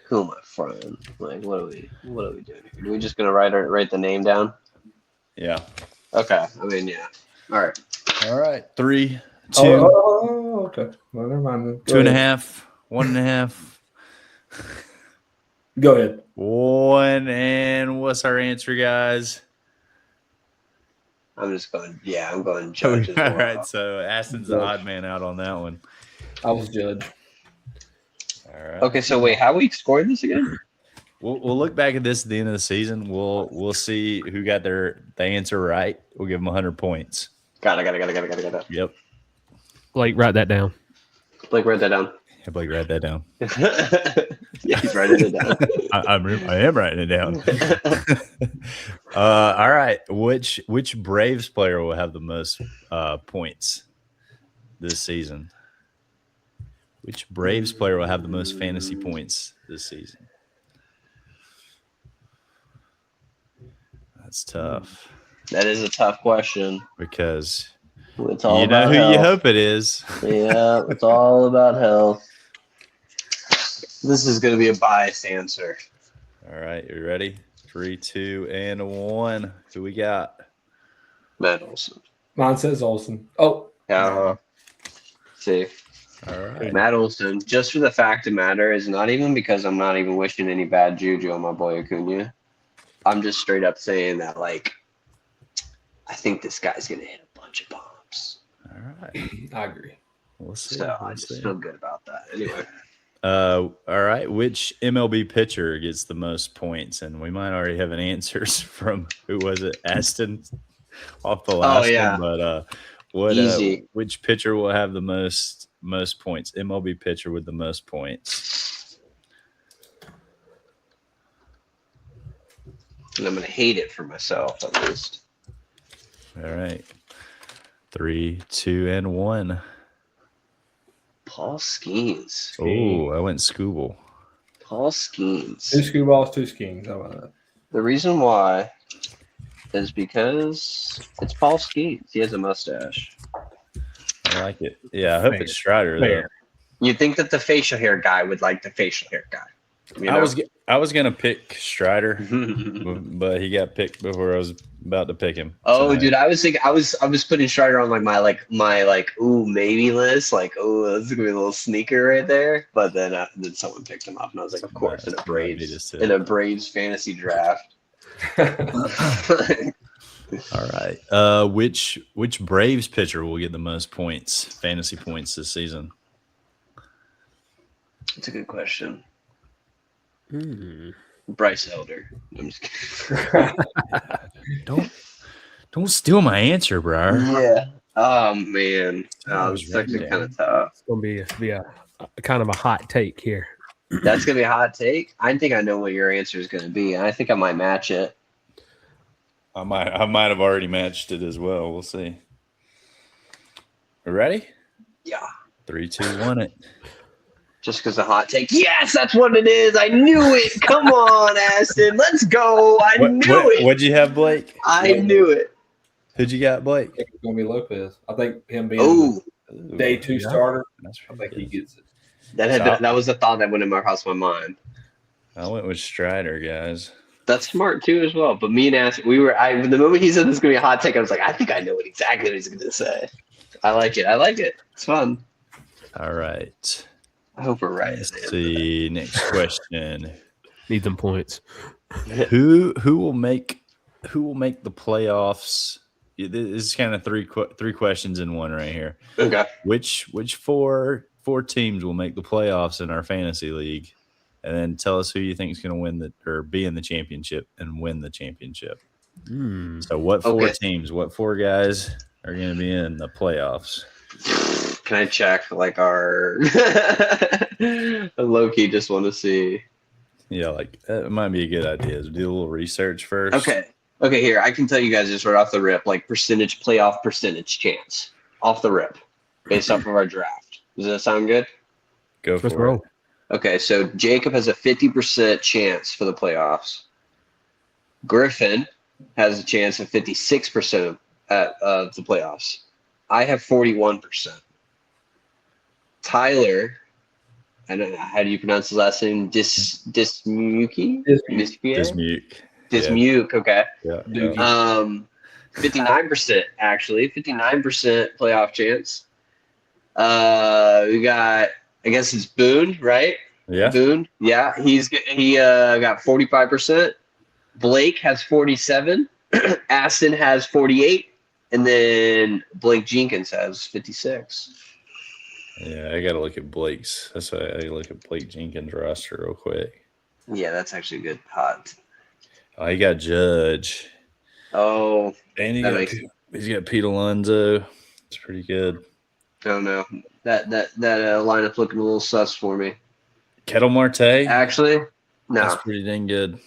who am I from? Like, what are we doing here? Are we just gonna write the name down? Yeah. Okay. I mean, yeah. All right. All right. 3, 2, okay. Well, never mind. Go 2.5, 1.5. Go ahead. 1. And what's our answer, guys? I'm going Judge as well. All right. So Aston's the odd man out on that one. I was Judge. All right. Okay, so wait, how we scored this again? We'll look back at this at the end of the season. We'll see who got the answer right. We'll give them 100 points. Got it. Yep. Blake, write that down. Blake, write that down. Yeah, Blake, write that down. Yeah, he's writing it down. I am writing it down. All right. Which Braves player will have the most points this season? Which Braves player will have the most fantasy points this season? That's tough That is a tough question. because It's all you know about who health. you hope it is. Yeah, it's all about health. This is going to be a biased answer. All right, you ready? 3, 2, and 1. Who we got? Matt Olson. Mine says Olsen. Oh, See, All right. Matt Olson, just for the fact of matter, is not even because I'm not even wishing any bad juju on my boy Acuna. I'm just straight up saying that, like, I think this guy's going to hit a bunch of bombs. All right. I agree. We'll see. So I We'll just see. feel good about that. Anyway. All right. Which MLB pitcher gets the most points? And we might already have an answers from who was it? Aston off the last yeah. one. But Easy. which pitcher will have the most points? MLB pitcher with the most points. And I'm going to hate it for myself, at least. All right. 3, 2, and 1. Paul Skeens. Oh, I went Scooble. Paul Skeens. 2 skoo balls, 2 skeens. How about that? The reason why is because it's Paul Skeens. He has a mustache. I like it. Yeah, I hope Fair. it's Strider though. Fair. You'd think that the facial hair guy would like the facial hair guy. You I know? was gonna pick Strider, but he got picked before I was about to pick him. Oh, So, dude, I was thinking, I was putting Strider on my ooh maybe list, like, oh, that's gonna be a little sneaker right there. But then someone picked him up, and I was like, of course, in a Braves fantasy draft. All right. Which Braves pitcher will get the most points, fantasy points this season? That's a good question. Hmm. Bryce Elder. I'm just kidding. Don't steal my answer, bro. Yeah. Oh man, I was it's actually right kind of tough. It's gonna be a kind of a hot take here. That's gonna be a hot take. I think I know what your answer is gonna be, and I think I might match it. I might have already matched it as well. We'll see. You ready? Yeah. 3, 2, 1 it. Just because a hot take. Yes, that's what it is. I knew it. Come on, Aston. Let's go. I knew it. What'd you have, Blake? I knew it. Who'd you got, Blake? I think it's going to be Lopez. I think him being Oh, the day 2 starter, That's I think he good. gets it. that was a thought that went in across my mind. I went with Strider, guys. That's smart too, as well. But me and Aston, the moment he said this is gonna be a hot take, I was like, I think I know exactly what he's gonna say. I like it. It's fun. All right. I hope we're right. Let's see. Next question. Need them points. Who will make the playoffs? This is kind of three questions in one right here. Okay. Which four teams will make the playoffs in our fantasy league? And then tell us who you think is going to win or be in the championship and win the championship. Hmm. So what four Okay. teams, what 4 guys are going to be in the playoffs? Can I check like our Loki? Just want to see. Yeah, like that might be a good idea. Do a little research first. Okay. Here I can tell you guys just right off the rip, like playoff percentage chance off the rip, based off of our draft. Does that sound good? Go Let's for roll. it. Okay, so Jacob has a 50% chance for the playoffs. Griffin has a chance of 56% of the playoffs. I have 41%. Tyler, I don't know, how do you pronounce his last name? Dismuke? Dismuke, okay. Yeah. Dookie. yeah. 59% actually, 59% playoff chance. We got, I guess it's Boone, right? Yeah. Boone, yeah, he got 45%. Blake has 47. Aston has 48, and then Blake Jenkins has 56. Yeah, I gotta look at Blake's. That's why I look at Blake Jenkins' roster real quick. Yeah, that's actually a good pot. Oh, he got Judge. Oh, And he That got makes- He's got Pete Alonso. It's pretty good. I don't know. That lineup's looking a little sus for me. Kettle Marte. Actually, no, That's pretty dang good.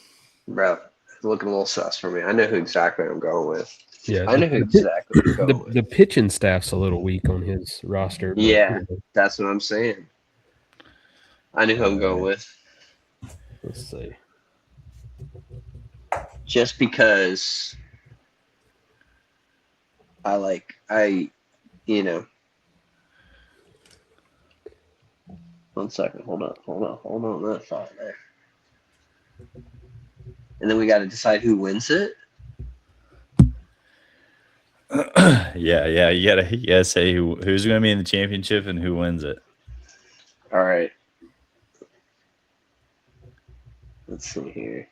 bro. It's looking a little sus for me. I know who exactly I'm going with. Yeah, I know who exactly I'm going with. the pitching staff's a little weak on his roster. But, Yeah. That's what I'm saying. I know who I'm going with. Let's see. Just because one second, hold on that thought there. And then we got to decide who wins it. Yeah. You gotta say who's going to be in the championship and who wins it. All right. Let's see here.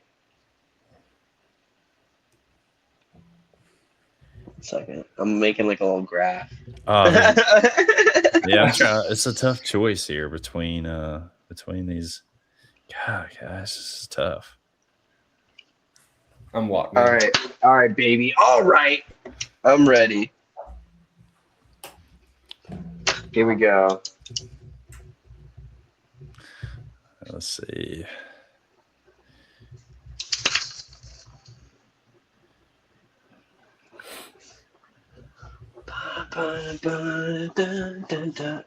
1 second. I'm making like a little graph. Oh, man. Yeah, I'm trying. It's a tough choice here between these. God, guys, this is tough. I'm locked. All right, baby. All right, I'm ready. Here we go. Let's see.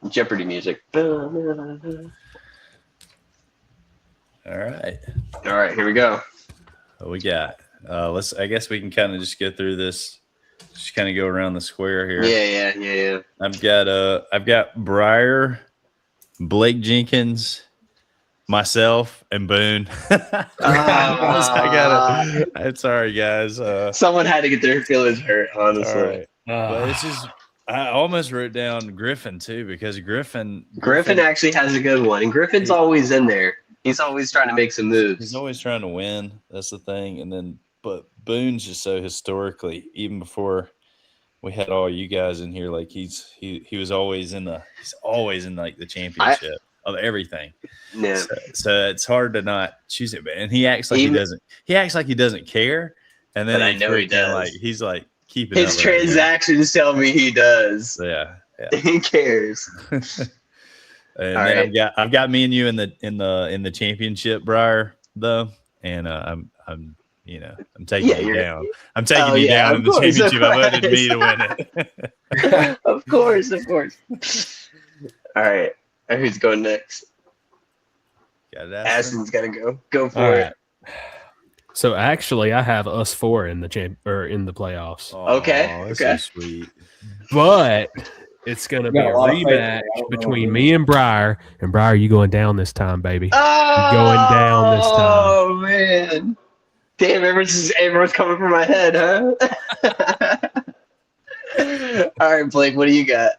Jeopardy music. All right. All right, here we go. What we got? I guess we can kind of just go through this. Just kind of go around the square here. Yeah. I've got Breyer, Blake Jenkins, myself, and Boone. I'm sorry, guys. Someone had to get their feelings hurt, honestly. All right. But it's just I almost wrote down Griffin too because Griffin actually has a good one, and Griffin's always in there. He's always trying to make some moves. He's always trying to win. That's the thing. But Boone's just so historically, even before we had all you guys in here, like he was always in the championship of everything. Yeah. So it's hard to not choose it. And he acts like he doesn't care. And then But I know he does. Like he's like keeping His up transactions tell me he does. Yeah. He cares. And All then right. I've got me and you in the championship, Briar, though, and I'm taking you down. I'm taking you down in the championship. I voted me to win it. Of course. All right. Who's going next? Aston's got to go. Go for it. So actually, I have us four in the playoffs. Okay. That's so sweet. But it's going to be a rematch between me and Briar. And Briar, you going down this time, baby. Going down this time. Oh, man. Damn, everyone's coming for my head, huh? All right, Blake, what do you got?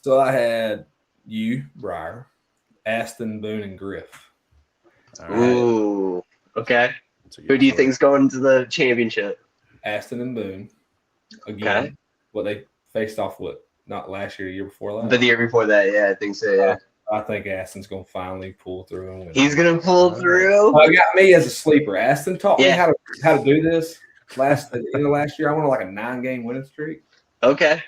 So I had you, Briar, Aston, Boone, and Griff. All right. Ooh. Okay. Who do you think's going to the championship? Aston and Boone. Again, Okay. What they faced off with, not last year, year before last. But the year before that, yeah, I think so, yeah. I think Aston's going to finally pull through. And win. He's going to pull through? Got me as a sleeper. Aston taught me Yeah. how to do this at the end of last year. I went on like a 9-game winning streak. Okay.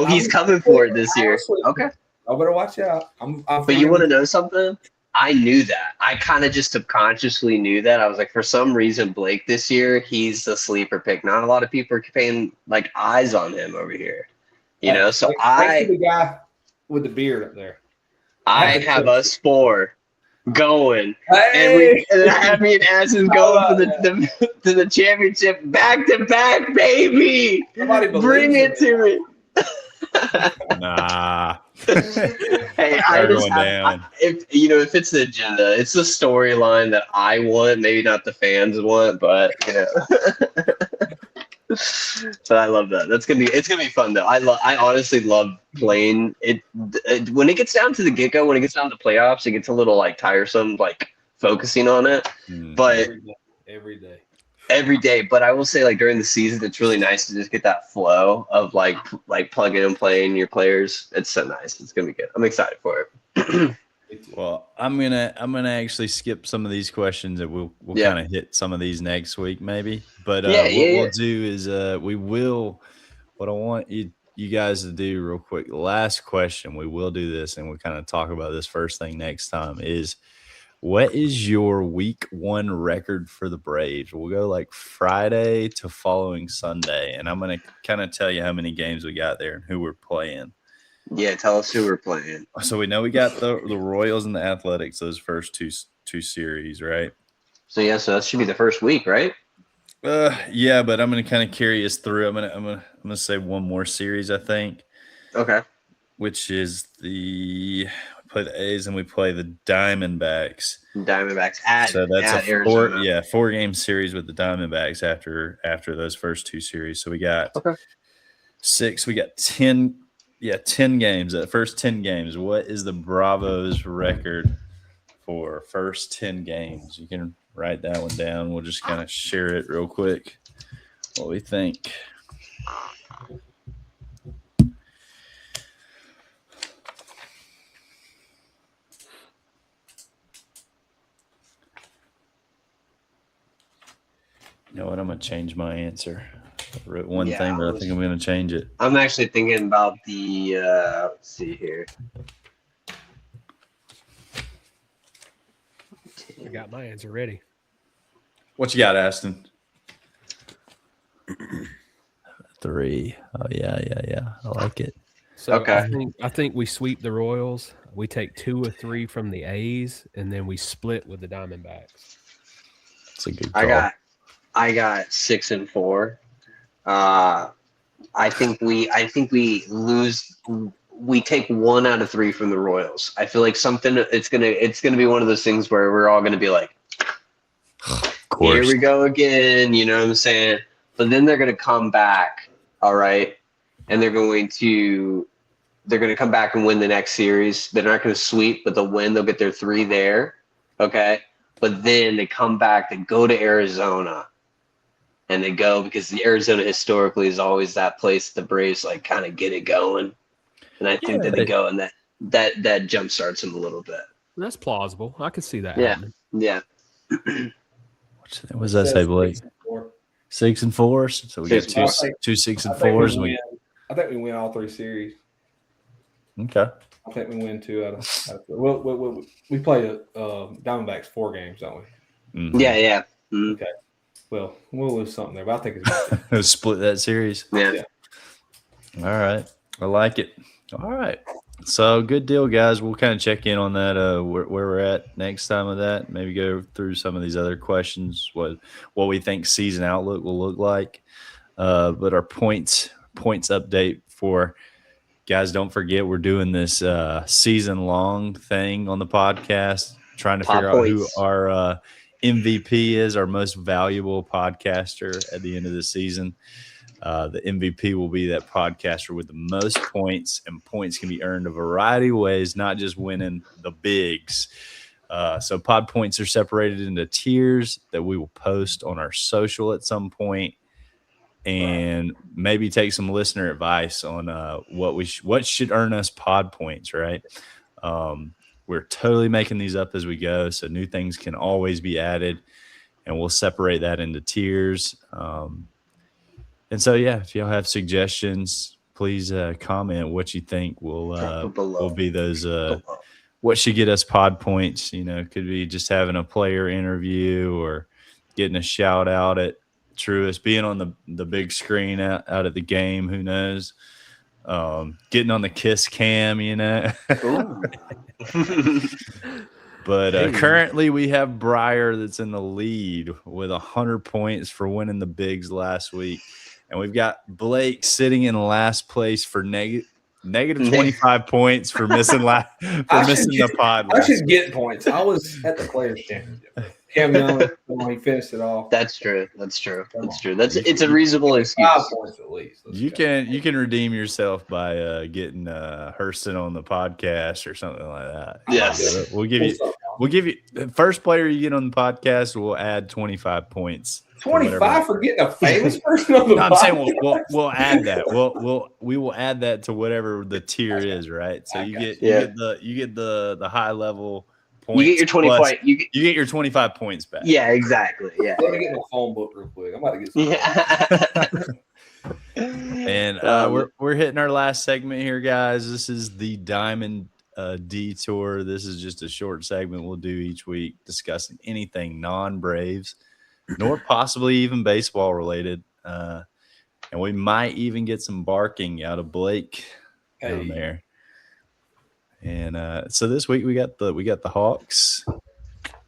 He's coming for it this year. Okay. I better watch out. But you want to know something? I knew that. I kind of just subconsciously knew that. I was like, for some reason, Blake this year, he's the sleeper pick. Not a lot of people are paying like eyes on him over here. You know, so Thanks to the guy with the beard up there. I have us four going. Hey! And I have me and Aston going to the championship back to back, baby. Bring it to me. Nah. Hey, if it's the agenda, it's the storyline that I want, maybe not the fans want, but but I love that. It's gonna be fun though. I honestly love playing it. When it gets down to the get-go, when it gets down to playoffs, it gets a little like tiresome, like focusing on it. But every day. But I will say, like during the season, it's really nice to just get that flow of like plugging and playing your players. It's so nice. It's gonna be good. I'm excited for it. Well, I'm gonna actually skip some of these questions that we'll kind of hit some of these next week maybe. But what we'll do is we will what I want you guys to do real quick. The last question, we will do this, and we'll kind of talk about this first thing next time, is what is your week 1 record for the Braves? We'll go like Friday to following Sunday, and I'm going to kind of tell you how many games we got there and who we're playing. Yeah, tell us who we're playing. So we know we got the Royals and the Athletics, those first two series, right? So that should be the first week, right? Yeah, but I'm gonna kind of carry us through. I'm gonna say one more series, I think. Okay. Which is we play the A's and we play the Diamondbacks. Diamondbacks at So that's at a Arizona. 4-game series with the Diamondbacks after those first 2 series. So we got 6. We got 10 games. That first 10 games. What is the Bravos record for first 10 games? You can write that one down. We'll just kind of share it real quick. What we think. You know what? I'm going to change my answer. I wrote one thing, but I think I'm going to change it. I'm actually thinking about the let's see here. I got my answer ready. What you got, Aston? 3. Oh, yeah. I like it. So Okay. I think we sweep the Royals. We take 2 or 3 from the A's, and then we split with the Diamondbacks. That's a good call. I got 6 and 4. I think we lose. We take 1 out of 3 from the Royals. I feel like it's gonna be one of those things where we're all gonna be like, Of course. here we go again. You know what I'm saying? But then they're gonna come back, all right, and they're going to come back and win the next series. They're not gonna sweep, but they'll win. They'll get their 3 there, okay. But then they come back. They go to Arizona. And they go because Arizona historically is always that place the Braves like kind of get it going, and I think that they go and that jump starts them a little bit. That's plausible. I could see that. Yeah. happening. Yeah. What does that say, Blake? 6 and 4. So we got 2 6 and 4s. I think we win all 3 series. Okay. I think we win 2 out of 3. Well, we play the Diamondbacks 4 games, don't we? Mm-hmm. Yeah. Mm-hmm. Okay. Well, we'll lose something there, but I think it's good. Split that series. Yeah. All right. I like it. All right. So good deal, guys. We'll kind of check in on that, where we're at next time with that. Maybe go through some of these other questions, what we think season outlook will look like. But our points update for guys, don't forget we're doing this season-long thing on the podcast, trying to figure out who our MVP is, our most valuable podcaster at the end of the season. The MVP will be that podcaster with the most points, and points can be earned a variety of ways, not just winning the bigs. So pod points are separated into tiers that we will post on our social at some point, and maybe take some listener advice on what should earn us pod points, right? We're totally making these up as we go, so new things can always be added, and we'll separate that into tiers. And so, yeah, if y'all have suggestions, please comment what you think will be those what should get us pod points. You know, could be just having a player interview or getting a shout out at Truist, being on the big screen out at the game. Who knows? Getting on the Kiss Cam, you know. But currently we have Briar that's in the lead with 100 points for winning the bigs last week. And we've got Blake sitting in last place for negative 25 points for missing the pod. I should get points. I was at the Players Championship. Cam Young, he finished it off. That's true. It's a reasonable excuse. 5 points at least. You can redeem yourself by getting Hurston on the podcast or something like that. Yes. We'll give you the first player you get on the podcast. We'll add 25 points. 25 for getting a famous person on the podcast. I'm saying we'll add that. We will add that to whatever the tier is, right? So you get the high level points. You get your 20 point. You get your 25 points back. Yeah, exactly. Yeah. Let me get my phone book real quick. I'm about to get some. Yeah. man. We're hitting our last segment here, guys. This is the Diamond Detour. This is just a short segment we'll do each week discussing anything non-Braves, nor possibly even baseball related. And we might even get some barking out of Blake down there. And so this week we got the Hawks.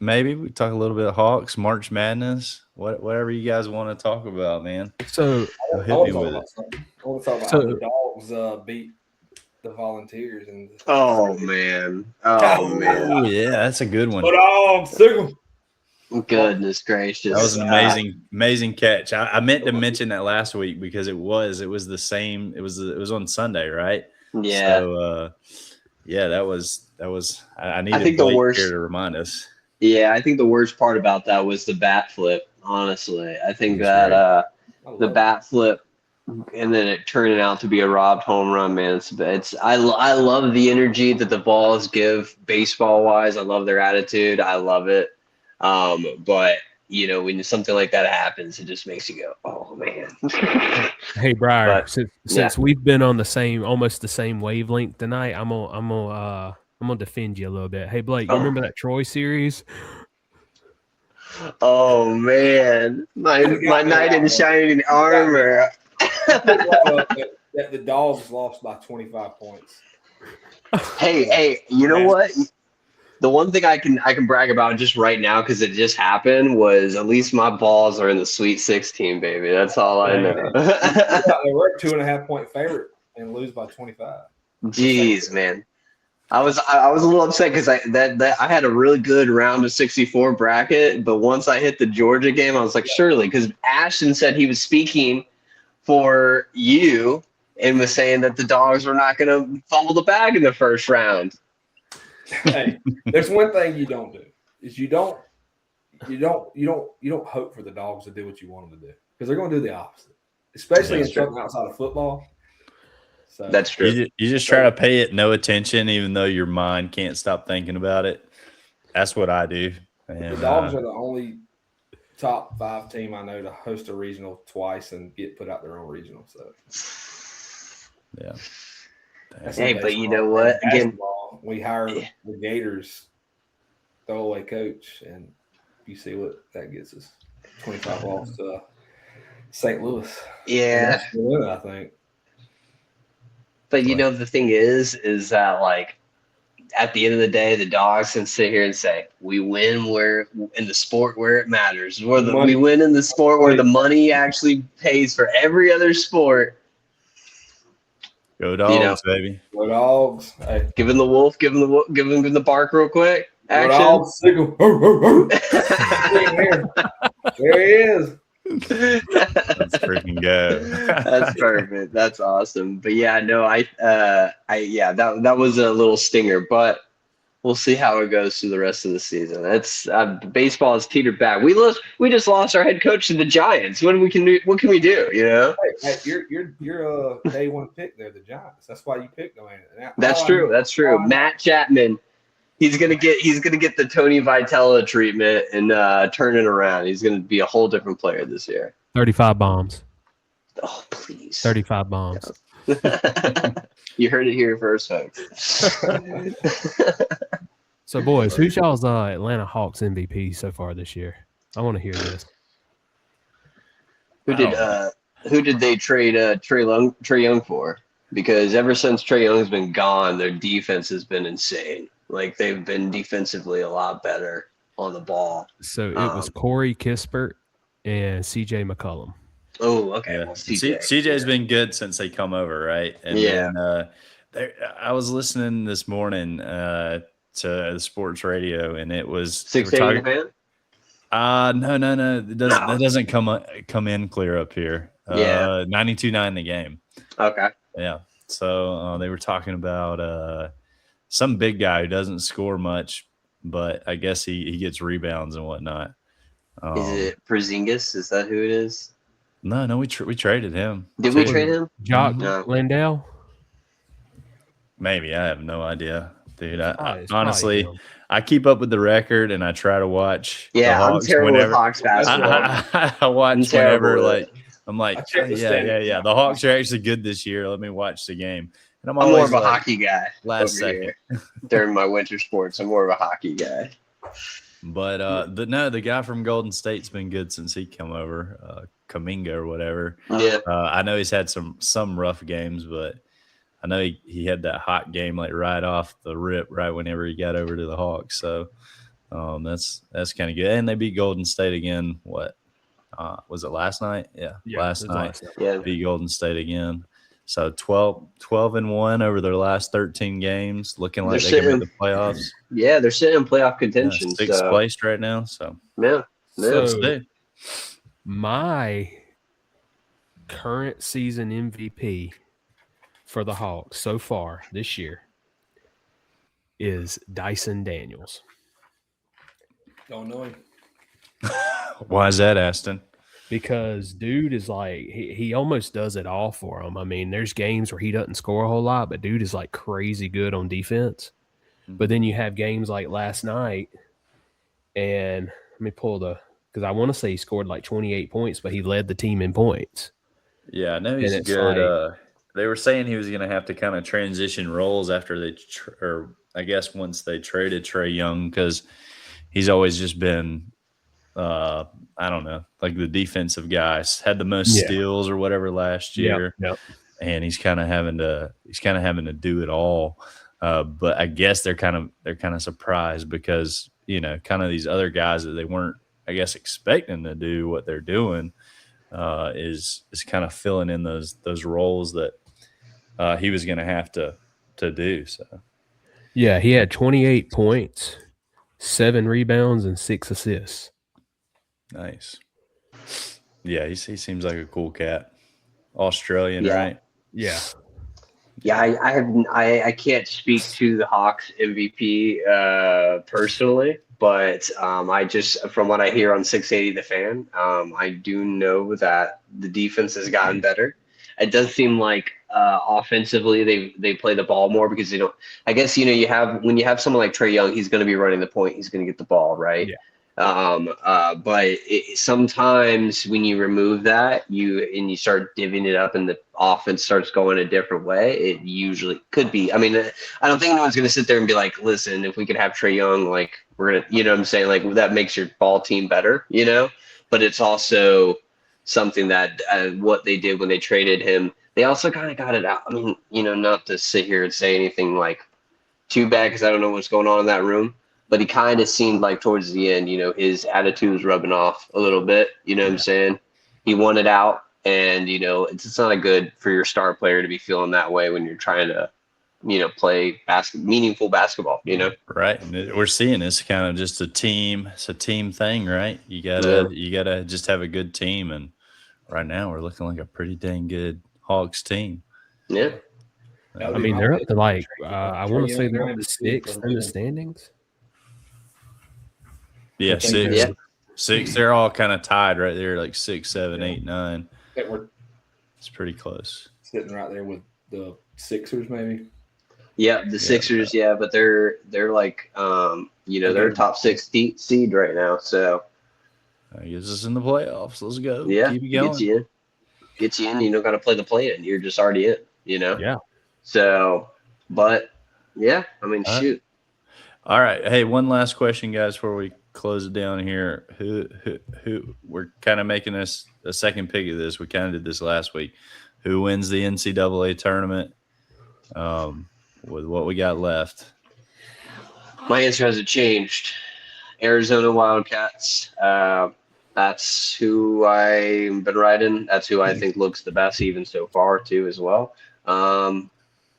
Maybe we talk a little bit of Hawks, March Madness, whatever you guys want to talk about, man. So I want to talk about how the Dogs beat the Volunteers. Oh man! Oh Oh yeah, that's a good one. Goodness gracious! That was an amazing catch. I meant to mention that last week because it was the same. It was on Sunday, right? Yeah. So that was. I needed think the Blake worst here to remind us. Yeah, I think the worst part about that was the bat flip. Honestly, I think that the bat flip, and then it turning out to be a robbed home run, man. I love the energy that the Vols give baseball wise. I love their attitude. I love it. But when something like that happens, it just makes you go, oh man. Hey Briar, since we've been on almost the same wavelength tonight, I'm gonna defend you a little bit. Hey Blake, you remember that Troy series? Oh man, my knight in shining armor. The Dogs lost by 25 points. Hey, you know what? The one thing I can brag about just right now, because it just happened, was at least my balls are in the Sweet 16, baby. That's all I know. They were a 2.5 point favorite and lose by 25. Jeez, man. I was a little upset because I had a really good round of 64 bracket, but once I hit the Georgia game, I was like, surely, because Ashton said he was speaking for you and was saying that the Dogs were not going to fumble the bag in the first round. Hey, there's one thing you don't do is you don't hope for the Dogs to do what you want them to do, because they're going to do the opposite, especially in something outside of football. So that's true. You just try to pay it no attention, even though your mind can't stop thinking about it. That's what I do. And, the Dogs are the only top 5 team I know to host a regional twice and get put out their own regional. So yeah. Hey, but you know what? Again, we hire the Gators throwaway coach, and you see what that gets us: 25 loss to St. Louis. Yeah, I think. But the thing is that, like, at the end of the day, the Dogs can sit here and say, we win in the sport where it matters. We win in the sport where the money actually pays for every other sport. Go Dogs, baby. Go Dogs. Hey. Give him the wolf. Give him the bark real quick. Action. There he is. Let's freaking go. That's perfect. That's awesome. But yeah, no, that was a little stinger, but we'll see how it goes through the rest of the season. That's baseball has teetered back. We just lost our head coach to the Giants. What can we do? Hey, you're a day one pick there, the Giants. That's why you picked them. That's true. Matt Chapman. He's gonna get the Tony Vitella treatment and turn it around. He's gonna be a whole different player this year. 35 bombs. Oh please. 35 bombs. You heard it here first, folks. So boys, who's y'all's Atlanta Hawks MVP so far this year? I want to hear this. Who did they trade Trae Young for? Because ever since Trae Young's been gone, their defense has been insane. Like, they've been defensively a lot better on the ball. So it was Corey Kispert and CJ McCollum. Oh, okay. Yeah. Well, CJ's been good since they come over, right? And then, I was listening this morning to the sports radio, and it was 6 8 fan. No. That doesn't come in clear up here. 92.9 the game. Okay. Yeah. So they were talking about some big guy who doesn't score much, but I guess he gets rebounds and whatnot. Is it Porzingis? Is that who it is? No, we traded him. Did we trade him? Jock Landale? Maybe. I have no idea, dude. I honestly, I keep up with the record and I try to watch. Yeah, I'm terrible with Hawks basketball. I watch whenever, like, I'm like, I checked the yeah. standings. The Hawks are actually good this year. Let me watch the game. And I'm more always of a like, hockey guy last over second. here. During my winter sports, I'm more of a hockey guy. But the guy from Golden State's been good since he come over, Kaminga or whatever. Yeah. I know he's had some rough games, but I know he had that hot game like right off the rip, right whenever he got over to the Hawks. So that's kind of good. And they beat Golden State again. What was it last night? Yeah, last night. Yeah. Beat Golden State again. So 12-1 over their last 13 games, looking like they can make the playoffs. Yeah, they're sitting in playoff contention. Yeah, sixth place right now. So yeah. So my current season MVP for the Hawks so far this year is Dyson Daniels. Don't know him. Why is that, Aston? Because dude is like he almost does it all for him. I mean, there's games where he doesn't score a whole lot, but dude is like crazy good on defense. But then you have games like last night, and let me pull because I want to say he scored like 28 points, but he led the team in points. Yeah, I know he's good. They were saying he was going to have to kind of transition roles after or I guess once they traded Trae Young, because he's always just been I don't know, like the defensive guys, had the most steals or whatever last year. Yep. And he's kind of having to do it all. But I guess they're kind of surprised because, you know, kind of these other guys that they weren't, I guess, expecting to do what they're doing is kind of filling in those roles that he was going to have to do. So yeah, he had 28 points, 7 rebounds, and 6 assists. Nice. Yeah, he seems like a cool cat. Australian, Yeah. right? Yeah. Yeah, I can't speak to the Hawks MVP personally, but I just, from what I hear on 680 The Fan, I do know that the defense has gotten better. It does seem like offensively they play the ball more because they don't. I guess, you know, when you have someone like Trae Young, he's going to be running the point, he's going to get the ball, right? Yeah. But sometimes when you remove that, you start divvying it up and the offense starts going a different way, it usually could be. I mean, I don't think anyone's going to sit there and be like, listen, if we could have Trae Young, like we're going to, you know what I'm saying? Like that makes your ball team better, you know, but it's also something that what they did when they traded him, they also kind of got it out. I mean, you know, not to sit here and say anything like too bad, because I don't know what's going on in that room. But he kind of seemed like towards the end, you know, his attitude was rubbing off a little bit. You know what I'm saying? He wanted out, and, you know, it's not good for your star player to be feeling that way when you're trying to, you know, play meaningful basketball, you know? Right. And we're seeing this kind of just a team. It's a team thing, right? You gotta just have a good team. And right now we're looking like a pretty dang good Hawks team. Yeah. I mean, they're up to like, I want to say they're up to 6th in the standings. Yeah, 6. 6. They're all kind of tied right there, like 6, 7, 8, 9. It's pretty close. Sitting right there with the Sixers, maybe. Yeah, the Sixers, but they're like, you know, they're a top 6 seed right now. So I guess it's in the playoffs. Let's go. Yeah, keep it going. Gets you in. You don't got to play the play in. You're just already in. You know. Yeah. So, but yeah, I mean, shoot. All right. Hey, one last question, guys, before we close it down here. Who we're kind of making this a second pick of this. We kind of did this last week. Who wins the NCAA tournament with what we got left? My answer hasn't changed. Arizona Wildcats. That's who I've been riding. That's who I think looks the best even so far too as well.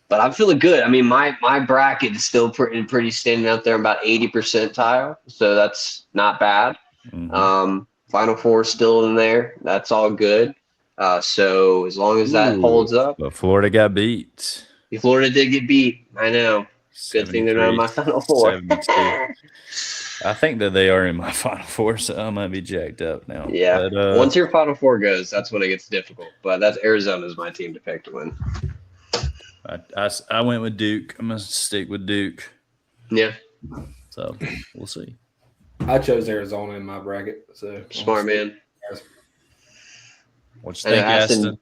But I'm feeling good. I mean, my bracket is still pretty standing out there about 80 percentile, so that's not bad. Mm-hmm. Final Four still in there. That's all good. So as long as that holds up. But Florida got beat. Florida did get beat. I know. Good thing they're not in my Final Four. 72. I think that they are in my Final Four, so I might be jacked up now. Yeah. But, once your Final Four goes, that's when it gets difficult. But that's Arizona's my team to pick to win. I went with Duke. I'm going to stick with Duke. Yeah. So we'll see. I chose Arizona in my bracket. So smart man. What you think, Aston?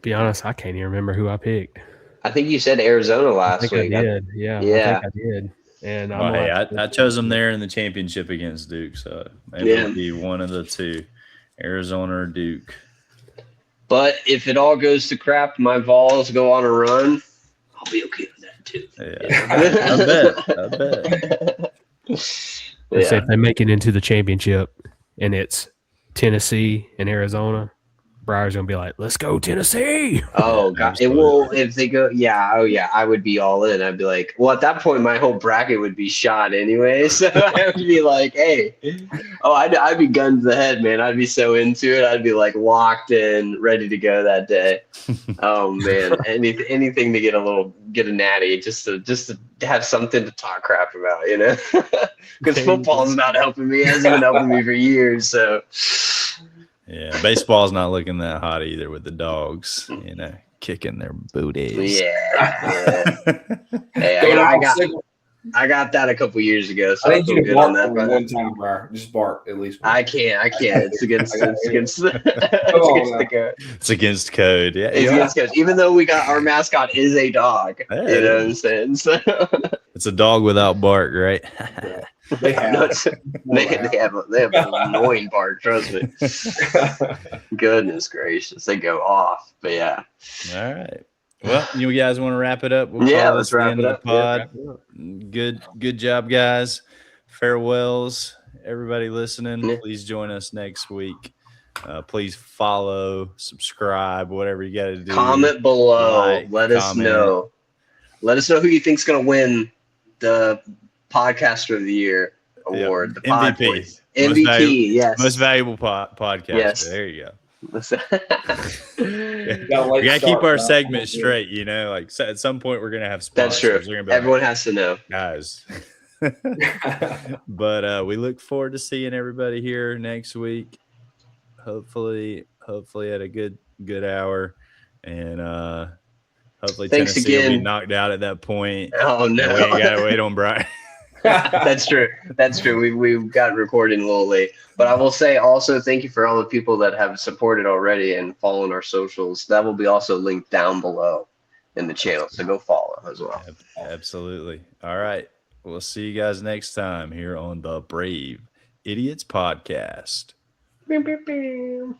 Be honest, I can't even remember who I picked. I think you said Arizona I last think week. I did. Yeah, Yeah. I think I did. And Oh, hey, I chose them there in the championship against Duke, so maybe it'll be one of the two, Arizona or Duke. But if it all goes to crap, my Vols go on a run, I'll be okay with that too. Yeah, I bet. Let's say if they make it into the championship and it's Tennessee and Arizona, Briar's gonna be like, "Let's go, Tennessee!" Oh god, it will if they go. Yeah, I would be all in. I'd be like, well, at that point, my whole bracket would be shot anyway. So I would be like, hey, I'd be guns to the head, man. I'd be so into it. I'd be like locked in, ready to go that day. Oh man, anything to get a natty, just to have something to talk crap about, you know? Because football's not helping me. It hasn't been helping me for years. So. Yeah, baseball's not looking that hot either with the Dogs, kicking their booties. Yeah. Hey, I got that a couple years ago. So I need you to bark one time, Briar. Just bark at least. I can't. It's against the code. It's against code. Yeah, it's against code. Even though our mascot is a dog. Hey. You know what I'm saying? So. It's a dog without bark, right? Yeah. They have an annoying bark. Trust me. Goodness gracious, they go off. But yeah. All right. Well, you guys want to wrap it up? Let's wrap it up. Pod. Good job, guys. Farewells, everybody listening. Yeah. Please join us next week. Please follow, subscribe, whatever you got to do. Comment below. Let us know. Let us know who you think's going to win the Podcaster of the Year award. The MVP. MVP, yes. Most valuable podcast. Yes. There you go. We gotta keep our segment straight, like at some point we're gonna have sponsors. That's true. Everyone has to know, guys. But we look forward to seeing everybody here next week. Hopefully at a good hour, and hopefully Thanks Tennessee again. will be knocked out at that point. Oh no, we ain't gotta wait on Brian. That's true. We've got recording a little late, but I will say also thank you for all the people that have supported already and following our socials. That will be also linked down below in the channel, so go follow as well. Absolutely. All right, we'll see you guys next time here on the Brave Idiots Podcast. Beep, beep, beep.